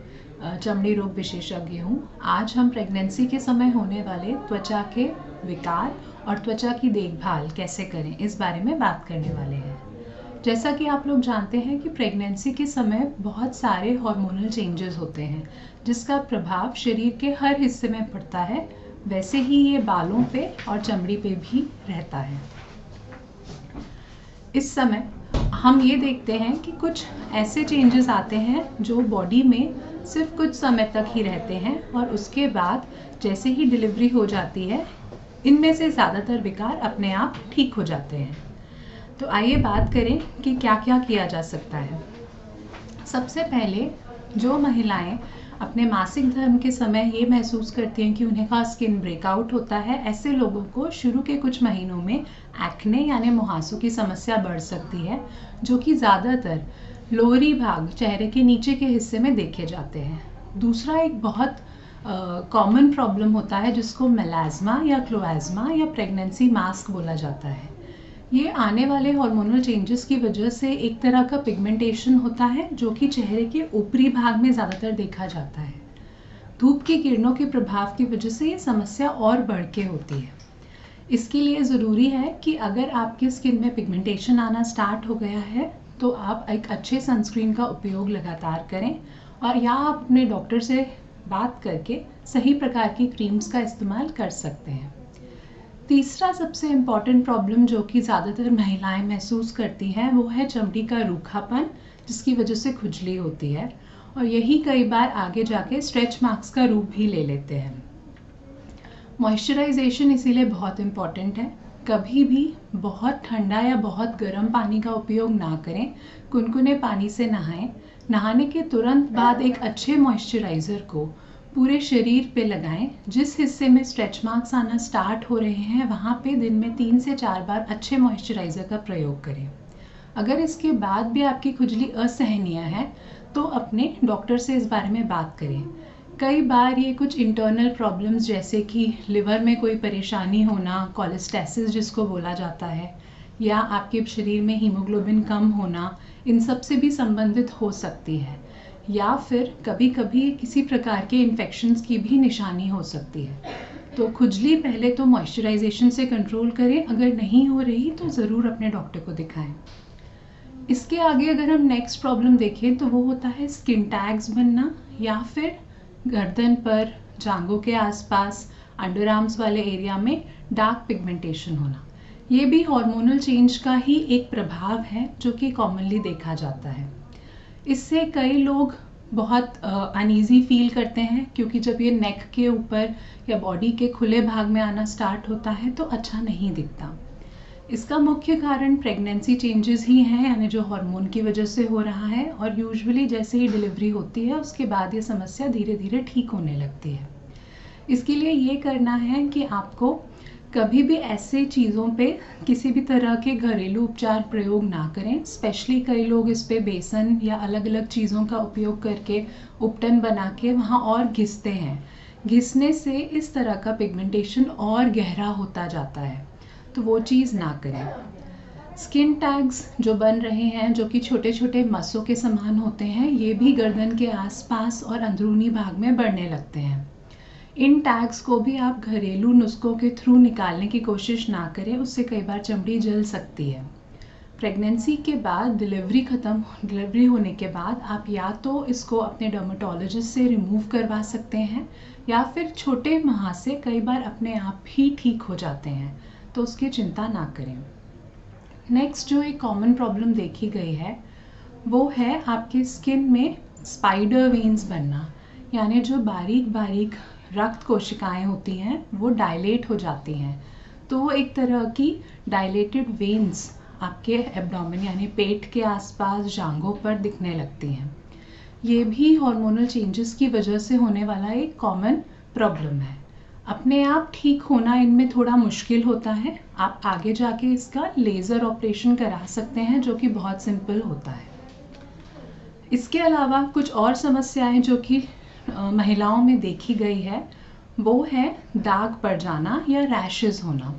चमड़ी रोग विशेषज्ञ हूँ। आज हम प्रेगनेंसी के समय होने वाले त्वचा के विकार और त्वचा की देखभाल कैसे करें, इस बारे में बात करने वाले हैं। जैसा कि आप लोग जानते हैं कि प्रेगनेंसी के समय बहुत सारे हार्मोनल चेंजेस होते हैं, जिसका प्रभाव शरीर के हर हिस्से में पड़ता है। वैसे ही ये बालों पे और चमड़ी पे भी रहता है। इस समय हम ये देखते हैं कि कुछ ऐसे चेंजेस आते हैं जो बॉडी में सिर्फ कुछ समय तक ही रहते हैं, और उसके बाद जैसे ही डिलीवरी हो जाती है, इनमें से ज़्यादातर विकार अपने आप ठीक हो जाते हैं। तो आइए बात करें कि क्या क्या किया जा सकता है। सबसे पहले जो महिलाएं अपने मासिक धर्म के समय ये महसूस करती हैं कि उन्हें स्किन ब्रेकआउट होता है, ऐसे लोगों को शुरू के कुछ महीनों में एक्ने यानी मुहासों की समस्या बढ़ सकती है, जो कि ज़्यादातर लोअरी भाग, चेहरे के नीचे के हिस्से में देखे जाते हैं। दूसरा एक बहुत कॉमन प्रॉब्लम होता है जिसको मेलाज्मा या क्लोएज्मा या प्रेगनेंसी मास्क बोला जाता है। ये आने वाले हार्मोनल चेंजेस की वजह से एक तरह का पिगमेंटेशन होता है, जो कि चेहरे के ऊपरी भाग में ज़्यादातर देखा जाता है। धूप की किरणों के प्रभाव की वजह से ये समस्या और बढ़ के होती है। इसके लिए ज़रूरी है कि अगर आपके स्किन में पिगमेंटेशन आना स्टार्ट हो गया है तो आप एक अच्छे सनस्क्रीन का उपयोग लगातार करें, और या आप अपने डॉक्टर से बात करके सही प्रकार की क्रीम्स का इस्तेमाल कर सकते हैं। तीसरा सबसे इम्पॉर्टेंट प्रॉब्लम जो कि ज़्यादातर महिलाएं महसूस करती हैं, वो है चमड़ी का रूखापन, जिसकी वजह से खुजली होती है, और यही कई बार आगे जाके स्ट्रेच मार्क्स का रूप भी ले लेते हैं। मॉइस्चराइजेशन इसीलिए बहुत इम्पॉर्टेंट है। कभी भी बहुत ठंडा या बहुत गर्म पानी का उपयोग ना करें। गुनगुने पानी से नहाएं। नहाने के तुरंत बाद एक अच्छे मॉइस्चराइज़र को पूरे शरीर पे लगाएं। जिस हिस्से में स्ट्रेच मार्क्स आना स्टार्ट हो रहे हैं, वहाँ पे दिन में 3 से 4 बार अच्छे मॉइस्चराइज़र का प्रयोग करें। अगर इसके बाद भी आपकी खुजली असहनीय है तो अपने डॉक्टर से इस बारे में बात करें। कई बार ये कुछ इंटरनल प्रॉब्लम्स जैसे कि लिवर में कोई परेशानी होना, कोलेस्टेसिस जिसको बोला जाता है, या आपके शरीर में हीमोग्लोबिन कम होना, इन सब से भी संबंधित हो सकती है। या फिर कभी कभी किसी प्रकार के इन्फेक्शंस की भी निशानी हो सकती है। तो खुजली पहले तो मॉइस्चराइजेशन से कंट्रोल करें, अगर नहीं हो रही तो ज़रूर अपने डॉक्टर को दिखाएं। इसके आगे अगर हम नेक्स्ट प्रॉब्लम देखें तो वो होता है स्किन टैग्स बनना, या फिर गर्दन पर, जांघों के आसपास, अंडर आर्म्स वाले एरिया में डार्क पिगमेंटेशन होना। ये भी हार्मोनल चेंज का ही एक प्रभाव है जो कि कॉमनली देखा जाता है। इससे कई लोग बहुत अनईजी फील करते हैं, क्योंकि जब ये नेक के ऊपर या बॉडी के खुले भाग में आना स्टार्ट होता है तो अच्छा नहीं दिखता। इसका मुख्य कारण प्रेगनेंसी चेंजेस ही हैं, यानी जो हार्मोन की वजह से हो रहा है, और यूजुअली जैसे ही डिलीवरी होती है उसके बाद ये समस्या धीरे धीरे ठीक होने लगती है। इसके लिए ये करना है कि आपको कभी भी ऐसे चीज़ों पे किसी भी तरह के घरेलू उपचार प्रयोग ना करें। स्पेशली कई लोग इस पे बेसन या अलग अलग चीज़ों का उपयोग करके उपटन बना के वहाँ और घिसते हैं, घिसने से इस तरह का पिगमेंटेशन और गहरा होता जाता है, तो वो चीज़ ना करें। स्किन टैग्स जो बन रहे हैं, जो कि छोटे छोटे मस्सों के समान होते हैं, ये भी गर्दन के आसपास और अंदरूनी भाग में बढ़ने लगते हैं। इन टैग्स को भी आप घरेलू नुस्खों के थ्रू निकालने की कोशिश ना करें, उससे कई बार चमड़ी जल सकती है। प्रेगनेंसी के बाद डिलीवरी होने के बाद आप या तो इसको अपने डर्मेटोलॉजिस्ट से रिमूव करवा सकते हैं, या फिर छोटे महासे कई बार अपने आप ही ठीक हो जाते हैं, तो उसकी चिंता ना करें। नेक्स्ट जो एक कॉमन प्रॉब्लम देखी गई है वो है आपके स्किन में स्पाइडर वेन्स बनना, यानी जो बारीक बारीक रक्त कोशिकाएं होती हैं वो डायलेट हो जाती हैं, तो वो एक तरह की डायलेटेड वेन्स आपके एब्डोमेन यानी पेट के आसपास जांघों पर दिखने लगती हैं। ये भी हार्मोनल चेंजेस की वजह से होने वाला एक कॉमन प्रॉब्लम है। अपने आप ठीक होना इनमें थोड़ा मुश्किल होता है, आप आगे जाके इसका लेज़र ऑपरेशन करा सकते हैं जो कि बहुत सिंपल होता है। इसके अलावा कुछ और समस्याएं जो कि महिलाओं में देखी गई है वो है दाग पड़ जाना या रैशेस होना।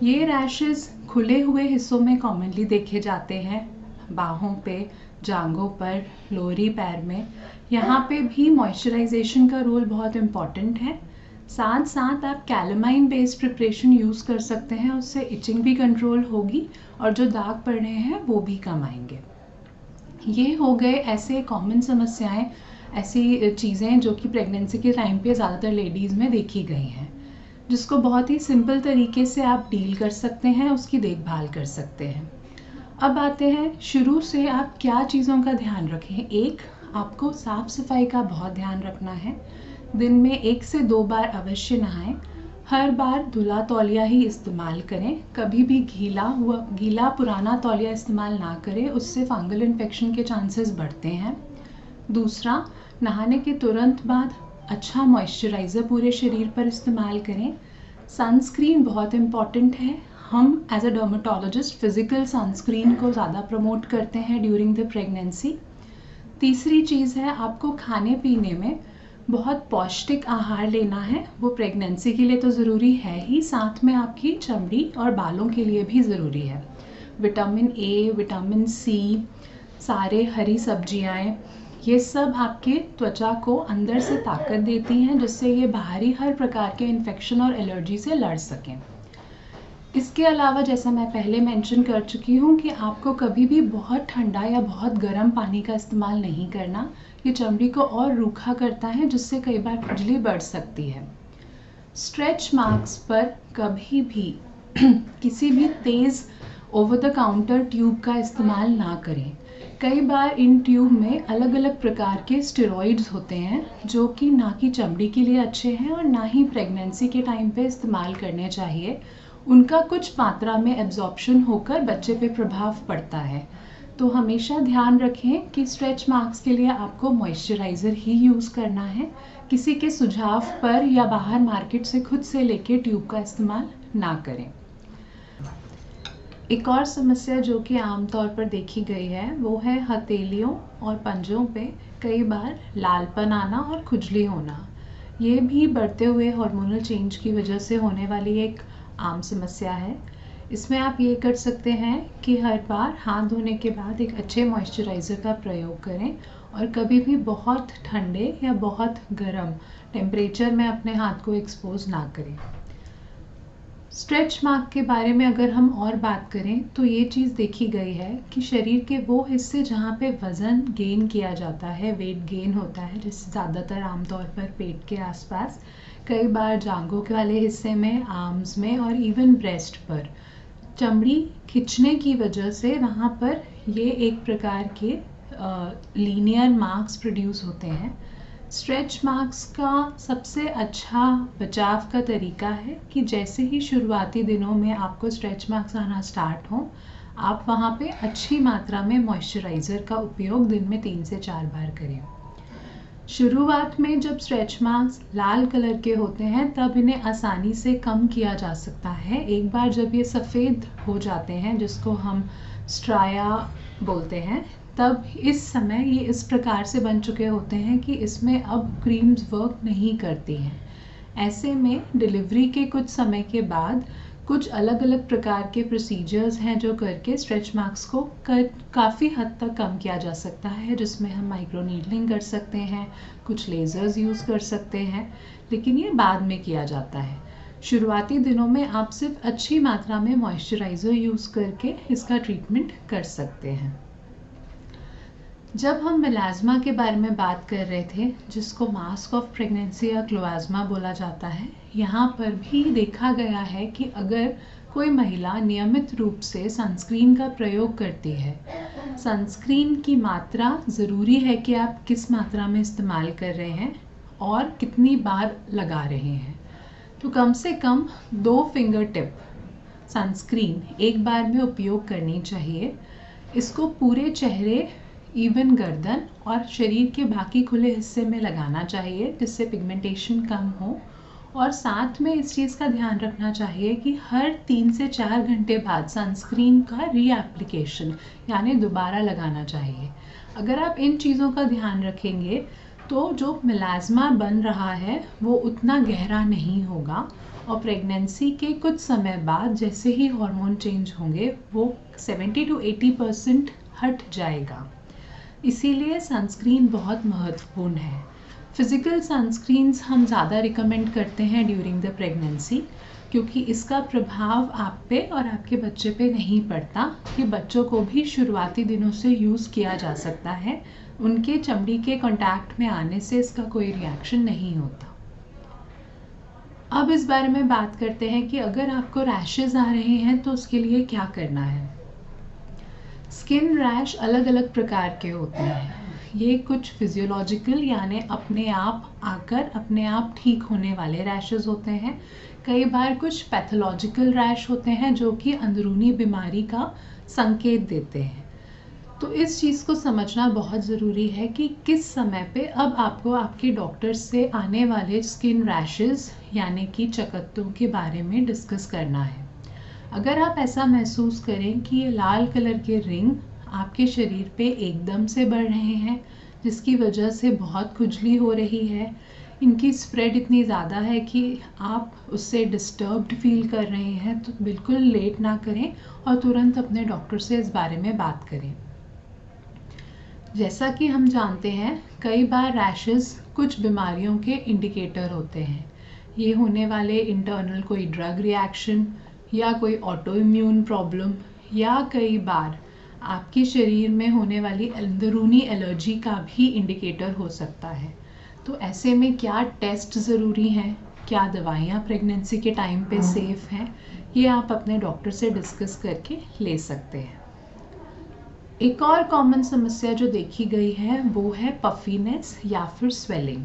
ये रैशेस खुले हुए हिस्सों में कॉमनली देखे जाते हैं, बाहों पे, जांघों पर, लोअरी पैर में। यहाँ पे भी मॉइस्चराइजेशन का रोल बहुत इम्पॉर्टेंट है। साथ साथ आप कैलामाइन बेस्ड प्रिपरेशन यूज़ कर सकते हैं, उससे इचिंग भी कंट्रोल होगी और जो दाग पड़ रहे हैं वो भी कम आएंगे। ये हो गए ऐसे कॉमन समस्याएं, ऐसी चीज़ें जो कि प्रेगनेंसी के टाइम पे ज़्यादातर लेडीज़ में देखी गई हैं, जिसको बहुत ही सिंपल तरीके से आप डील कर सकते हैं, उसकी देखभाल कर सकते हैं। अब आते हैं शुरू से आप क्या चीज़ों का ध्यान रखें। एक, आपको साफ़ सफाई का बहुत ध्यान रखना है। दिन में 1 से 2 बार अवश्य नहाएं। हर बार धुला तौलिया ही इस्तेमाल करें, कभी भी गीला पुराना तौलिया इस्तेमाल ना करें, उससे फंगल इन्फेक्शन के चांसेस बढ़ते हैं। दूसरा, नहाने के तुरंत बाद अच्छा मॉइस्चराइज़र पूरे शरीर पर इस्तेमाल करें। सनस्क्रीन बहुत इम्पॉर्टेंट है। हम as a dermatologist physical sunscreen को ज़्यादा प्रमोट करते हैं ड्यूरिंग द प्रेगनेंसी। तीसरी चीज़ है, आपको खाने पीने में बहुत पौष्टिक आहार लेना है। वो प्रेगनेंसी के लिए तो ज़रूरी है ही, साथ में आपकी चमड़ी और बालों के लिए भी ज़रूरी है। विटामिन ए, विटामिन सी, सारे हरी सब्जियाँ, ये सब आपके त्वचा को अंदर से ताकत देती हैं, जिससे ये बाहरी हर प्रकार के इन्फेक्शन और एलर्जी से लड़ सकें। इसके अलावा जैसा मैं पहले मेंशन कर चुकी हूँ कि आपको कभी भी बहुत ठंडा या बहुत गर्म पानी का इस्तेमाल नहीं करना। ये चमड़ी को और रूखा करता है, जिससे कई बार खुजली बढ़ सकती है। स्ट्रेच मार्क्स पर कभी भी किसी भी तेज़ ओवर द काउंटर ट्यूब का इस्तेमाल ना करें। कई बार इन ट्यूब में अलग अलग प्रकार के स्टेरॉइड्स होते हैं जो कि ना कि चमड़ी के लिए अच्छे हैं और ना ही प्रेगनेंसी के टाइम पे इस्तेमाल करने चाहिए। उनका कुछ मात्रा में एब्जॉर्प्शन होकर बच्चे पे प्रभाव पड़ता है, तो हमेशा ध्यान रखें कि स्ट्रेच मार्क्स के लिए आपको मॉइस्चराइज़र ही यूज़ करना है। किसी के सुझाव पर या बाहर मार्केट से खुद से लेके ट्यूब का इस्तेमाल ना करें। एक और समस्या जो कि आमतौर पर देखी गई है वो है हथेलियों और पंजों पे कई बार लालपन आना और खुजली होना। ये भी बढ़ते हुए हार्मोनल चेंज की वजह से होने वाली एक आम समस्या है। इसमें आप ये कर सकते हैं कि हर बार हाथ धोने के बाद एक अच्छे मॉइस्चराइज़र का प्रयोग करें और कभी भी बहुत ठंडे या बहुत गर्म टेम्परेचर में अपने हाथ को एक्सपोज ना करें। स्ट्रेच मार्क के बारे में अगर हम और बात करें तो ये चीज़ देखी गई है कि शरीर के वो हिस्से जहाँ पे वज़न गेन किया जाता है, वेट गेन होता है, जैसे ज़्यादातर आमतौर पर पेट के आसपास, कई बार जांघों के वाले हिस्से में, आर्म्स में और इवन ब्रेस्ट पर चमड़ी खिंचने की वजह से वहाँ पर ये एक प्रकार के लीनियर मार्क्स प्रोड्यूस होते हैं। स्ट्रेच मार्क्स का सबसे अच्छा बचाव का तरीका है कि जैसे ही शुरुआती दिनों में आपको स्ट्रेच मार्क्स आना स्टार्ट हों, आप वहाँ पे अच्छी मात्रा में मॉइस्चराइज़र का उपयोग दिन में 3 से 4 बार करें। शुरुआत में जब स्ट्रेच मार्क्स लाल कलर के होते हैं तब इन्हें आसानी से कम किया जा सकता है। एक बार जब ये सफ़ेद हो जाते हैं, जिसको हम स्ट्राया बोलते हैं, तब इस समय ये इस प्रकार से बन चुके होते हैं कि इसमें अब क्रीम्स वर्क नहीं करती हैं। ऐसे में डिलीवरी के कुछ समय के बाद कुछ अलग अलग प्रकार के प्रोसीजर्स हैं जो करके स्ट्रेच मार्क्स को काफ़ी हद तक कम किया जा सकता है, जिसमें हम माइक्रो नीडलिंग कर सकते हैं, कुछ लेज़र्स यूज़ कर सकते हैं, लेकिन ये बाद में किया जाता है। शुरुआती दिनों में आप सिर्फ अच्छी मात्रा में मॉइस्चराइज़र यूज़ करके इसका ट्रीटमेंट कर सकते हैं। जब हम मेलाज़्मा के बारे में बात कर रहे थे, जिसको मास्क ऑफ प्रेगनेंसी या क्लोएज़्मा बोला जाता है, यहाँ पर भी देखा गया है कि अगर कोई महिला नियमित रूप से सनस्क्रीन का प्रयोग करती है, सनस्क्रीन की मात्रा ज़रूरी है कि आप किस मात्रा में इस्तेमाल कर रहे हैं और कितनी बार लगा रहे हैं। तो कम से कम 2 फिंगर टिप सनस्क्रीन एक बार में उपयोग करनी चाहिए। इसको पूरे चेहरे, इवन गर्दन और शरीर के बाकी खुले हिस्से में लगाना चाहिए, जिससे पिगमेंटेशन कम हो। और साथ में इस चीज़ का ध्यान रखना चाहिए कि हर 3 से 4 घंटे बाद सनस्क्रीन का रीएप्लिकेशन यानी दोबारा लगाना चाहिए। अगर आप इन चीज़ों का ध्यान रखेंगे तो जो मेलाज़्मा बन रहा है वो उतना गहरा नहीं होगा और प्रेगनेंसी के कुछ समय बाद जैसे ही हार्मोन चेंज होंगे वो 70 to 80% हट जाएगा। इसीलिए सनस्क्रीन बहुत महत्वपूर्ण है। फिज़िकल सनस्क्रीन्स हम ज़्यादा रिकमेंड करते हैं ड्यूरिंग द प्रेगनेंसी, क्योंकि इसका प्रभाव आप पे और आपके बच्चे पे नहीं पड़ता। ये बच्चों को भी शुरुआती दिनों से यूज़ किया जा सकता है, उनके चमड़ी के कांटेक्ट में आने से इसका कोई रिएक्शन नहीं होता। अब इस बारे में बात करते हैं कि अगर आपको रैशेज़ आ रहे हैं तो उसके लिए क्या करना है। स्किन रैश अलग अलग प्रकार के होते हैं। ये कुछ फिजियोलॉजिकल यानी अपने आप आकर अपने आप ठीक होने वाले रैशेज़ होते हैं। कई बार कुछ पैथोलॉजिकल रैश होते हैं जो कि अंदरूनी बीमारी का संकेत देते हैं। तो इस चीज़ को समझना बहुत ज़रूरी है कि किस समय पे अब आपको आपके डॉक्टर से आने वाले स्किन रैशेज़ यानी कि चकत्तों के बारे में डिस्कस करना है। अगर आप ऐसा महसूस करें कि ये लाल कलर के रिंग आपके शरीर पे एकदम से बढ़ रहे हैं, जिसकी वजह से बहुत खुजली हो रही है, इनकी स्प्रेड इतनी ज़्यादा है कि आप उससे डिस्टर्ब्ड फील कर रहे हैं, तो बिल्कुल लेट ना करें और तुरंत अपने डॉक्टर से इस बारे में बात करें। जैसा कि हम जानते हैं, कई बार रैशेज़ कुछ बीमारियों के इंडिकेटर होते हैं। ये होने वाले इंटरनल कोई ड्रग रिएक्शन या कोई ऑटो इम्यून प्रॉब्लम या कई बार आपके शरीर में होने वाली अंदरूनी एलर्जी का भी इंडिकेटर हो सकता है। तो ऐसे में क्या टेस्ट ज़रूरी हैं, क्या दवाइयाँ प्रेगनेंसी के टाइम पे सेफ़ हैं, ये आप अपने डॉक्टर से डिस्कस करके ले सकते हैं। एक और कॉमन समस्या जो देखी गई है वो है पफीनेस या फिर स्वेलिंग।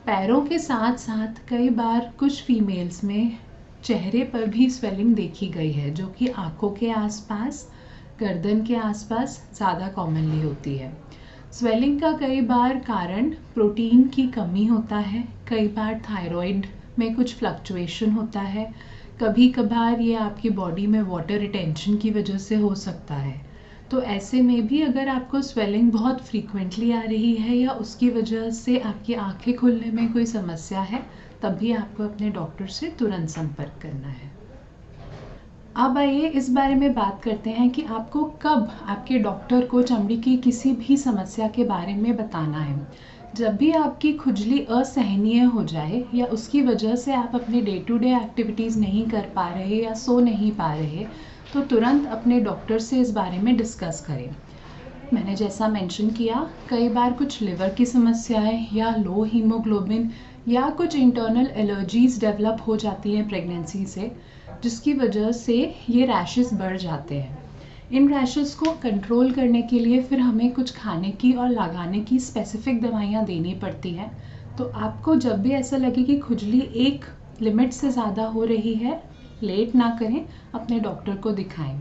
पैरों के साथ साथ कई बार कुछ फीमेल्स में चेहरे पर भी स्वेलिंग देखी गई है, जो कि आँखों के आसपास, गर्दन के आसपास ज़्यादा कॉमनली होती है। स्वेलिंग का कई बार कारण प्रोटीन की कमी होता है, कई बार थायराइड में कुछ फ्लक्चुएशन होता है, कभी कभार ये आपकी बॉडी में वाटर रिटेंशन की वजह से हो सकता है। तो ऐसे में भी अगर आपको स्वेलिंग बहुत फ्रीक्वेंटली आ रही है या उसकी वजह से आपकी आंखें खुलने में कोई समस्या है, तब भी आपको अपने डॉक्टर से तुरंत संपर्क करना है। अब आइए इस बारे में बात करते हैं कि आपको कब आपके डॉक्टर को चमड़ी की किसी भी समस्या के बारे में बताना है। जब भी आपकी खुजली असहनीय हो जाए या उसकी वजह से आप अपने डे टू डे एक्टिविटीज़ नहीं कर पा रहे या सो नहीं पा रहे, तो तुरंत अपने डॉक्टर से इस बारे में डिस्कस करें। मैंने जैसा मेंशन किया, कई बार कुछ लिवर की समस्याएं या लो हीमोग्लोबिन या कुछ इंटरनल एलर्जीज़ डेवलप हो जाती हैं प्रेगनेंसी से, जिसकी वजह से ये रैशेस बढ़ जाते हैं। इन रैशेस को कंट्रोल करने के लिए फिर हमें कुछ खाने की और लगाने की स्पेसिफिक दवाइयाँ देनी पड़ती हैं। तो आपको जब भी ऐसा लगे कि खुजली एक लिमिट से ज़्यादा हो रही है, लेट ना करें, अपने डॉक्टर को दिखाएं।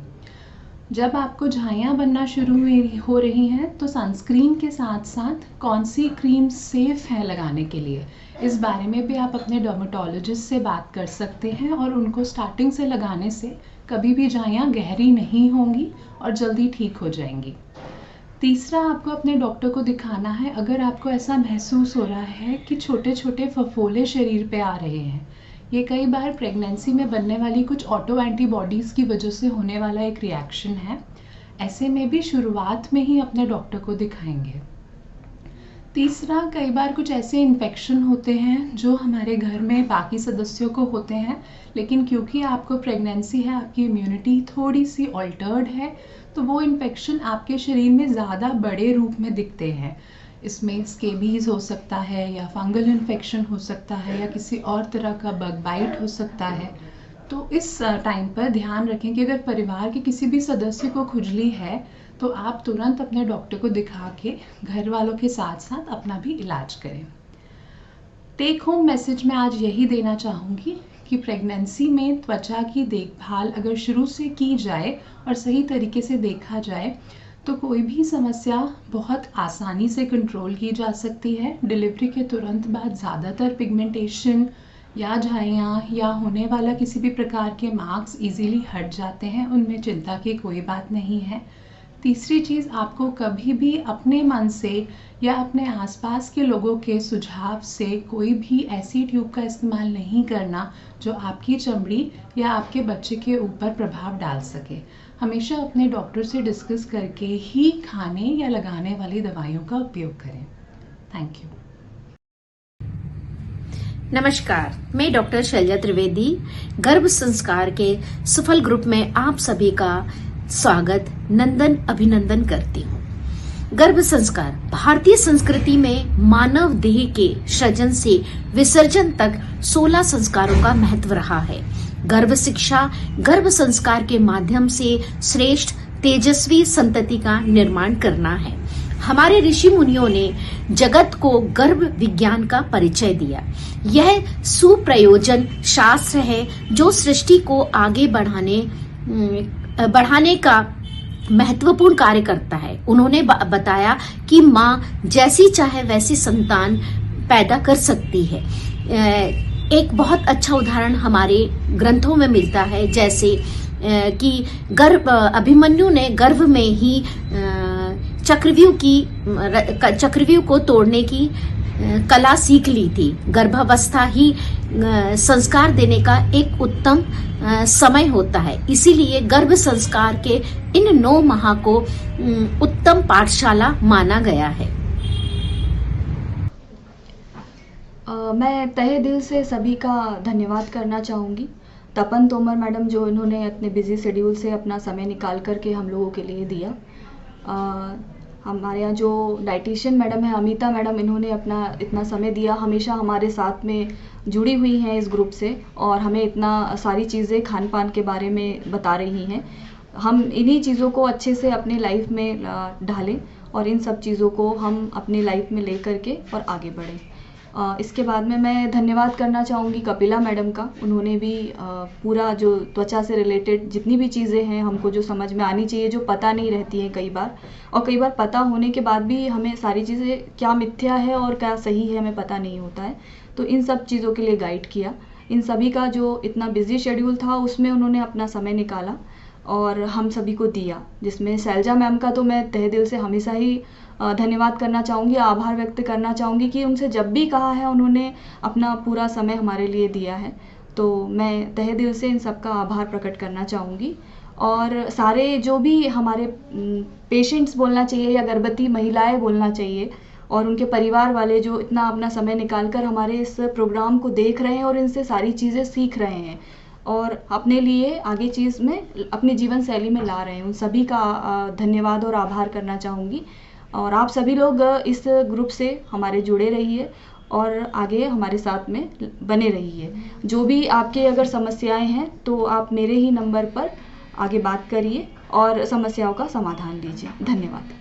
जब आपको झाइयाँ बनना शुरू हो रही हैं, तो सनस्क्रीन के साथ साथ कौन सी क्रीम सेफ़ है लगाने के लिए, इस बारे में भी आप अपने डर्मेटोलॉजिस्ट से बात कर सकते हैं और उनको स्टार्टिंग से लगाने से कभी भी झाइयाँ गहरी नहीं होंगी और जल्दी ठीक हो जाएंगी। तीसरा, आपको अपने डॉक्टर को दिखाना है अगर आपको ऐसा महसूस हो रहा है कि छोटे छोटे फफोले शरीर पे आ रहे हैं। ये कई बार प्रेगनेंसी में बनने वाली कुछ ऑटो एंटीबॉडीज़ की वजह से होने वाला एक रिएक्शन है। ऐसे में भी शुरुआत में ही अपने डॉक्टर को दिखाएंगे। तीसरा, कई बार कुछ ऐसे इन्फेक्शन होते हैं जो हमारे घर में बाकी सदस्यों को होते हैं, लेकिन क्योंकि आपको प्रेगनेंसी है, आपकी इम्यूनिटी थोड़ी सी ऑल्टर्ड है, तो वो इन्फेक्शन आपके शरीर में ज़्यादा बड़े रूप में दिखते हैं। इसमें स्केबीज़ हो सकता है, या फंगल इन्फेक्शन हो सकता है, या किसी और तरह का बग बाइट हो सकता है। तो इस टाइम पर ध्यान रखें कि अगर परिवार के किसी भी सदस्य को खुजली है तो आप तुरंत अपने डॉक्टर को दिखा के घर वालों के साथ साथ अपना भी इलाज करें। टेक होम मैसेज मैं आज यही देना चाहूँगी कि प्रेगनेंसी में त्वचा की देखभाल अगर शुरू से की जाए और सही तरीके से देखा जाए तो कोई भी समस्या बहुत आसानी से कंट्रोल की जा सकती है। डिलीवरी के तुरंत बाद ज़्यादातर पिगमेंटेशन या झाइयाँ या होने वाला किसी भी प्रकार के मार्क्स इजीली हट जाते हैं, उनमें चिंता की कोई बात नहीं है। तीसरी चीज़, आपको कभी भी अपने मन से या अपने आसपास के लोगों के सुझाव से कोई भी ऐसी ट्यूब का इस्तेमाल नहीं करना जो आपकी चमड़ी या आपके बच्चे के ऊपर प्रभाव डाल सके। हमेशा अपने डॉक्टर से डिस्कस करके ही खाने या लगाने वाली दवाइयों का उपयोग करें। Thank you. नमस्कार, मैं डॉक्टर शैलजा त्रिवेदी गर्भ संस्कार के सफल ग्रुप में आप सभी का स्वागत नंदन अभिनंदन करती हूँ। गर्भ संस्कार भारतीय संस्कृति में मानव देह के सृजन से विसर्जन तक 16 संस्कारों का महत्व रहा है। गर्भ शिक्षा गर्भ संस्कार के माध्यम से श्रेष्ठ तेजस्वी संतति का निर्माण करना है। हमारे ऋषि मुनियों ने जगत को गर्भ विज्ञान का परिचय दिया। यह सुप्रयोजन शास्त्र है जो सृष्टि को आगे बढ़ाने का महत्वपूर्ण कार्य करता है। उन्होंने बताया कि माँ जैसी चाहे वैसी संतान पैदा कर सकती है। एक बहुत अच्छा उदाहरण हमारे ग्रंथों में मिलता है, जैसे कि अभिमन्यु ने गर्भ में ही चक्रव्यूह को तोड़ने की कला सीख ली थी। गर्भावस्था ही संस्कार देने का एक उत्तम समय होता है। इसीलिए गर्भ संस्कार के इन 9 माह को उत्तम पाठशाला माना गया है। मैं तहे दिल से सभी का धन्यवाद करना चाहूँगी। तपन तोमर मैडम जो इन्होंने अपने बिजी शेड्यूल से अपना समय निकाल करके हम लोगों के लिए दिया। हमारे यहाँ जो डाइटिशियन मैडम है अमिता मैडम, इन्होंने अपना इतना समय दिया, हमेशा हमारे साथ में जुड़ी हुई हैं इस ग्रुप से और हमें इतना सारी चीज़ें खान पान के बारे में बता रही हैं। हम इन्हीं चीज़ों को अच्छे से अपनी लाइफ में ढालें और इन सब चीज़ों को हम अपनी लाइफ में ले करके और आगे बढ़ें। इसके बाद में मैं धन्यवाद करना चाहूँगी कपिला मैडम का। उन्होंने भी पूरा जो त्वचा से रिलेटेड जितनी भी चीज़ें हैं हमको जो समझ में आनी चाहिए, जो पता नहीं रहती हैं कई बार, और कई बार पता होने के बाद भी हमें सारी चीज़ें क्या मिथ्या है और क्या सही है हमें पता नहीं होता है, तो इन सब चीज़ों के लिए गाइड किया। इन सभी का जो इतना बिजी शेड्यूल था उसमें उन्होंने अपना समय निकाला और हम सभी को दिया, जिसमें शैलजा मैम का तो मैं तहे दिल से हमेशा ही धन्यवाद करना चाहूँगी, आभार व्यक्त करना चाहूँगी कि उनसे जब भी कहा है उन्होंने अपना पूरा समय हमारे लिए दिया है। तो मैं तहे दिल से इन सब का आभार प्रकट करना चाहूँगी। और सारे जो भी हमारे पेशेंट्स बोलना चाहिए या गर्भवती महिलाएं बोलना चाहिए और उनके परिवार वाले जो इतना अपना समय निकाल कर हमारे इस प्रोग्राम को देख रहे हैं और इनसे सारी चीज़ें सीख रहे हैं और अपने लिए आगे चीज़ में अपनी जीवन शैली में ला रहे हैं, उन सभी का धन्यवाद और आभार करना चाहूँगी। और आप सभी लोग इस ग्रुप से हमारे जुड़े रहिए और आगे हमारे साथ में बने रहिए। जो भी आपके अगर समस्याएं हैं तो आप मेरे ही नंबर पर आगे बात करिए और समस्याओं का समाधान लीजिए। धन्यवाद।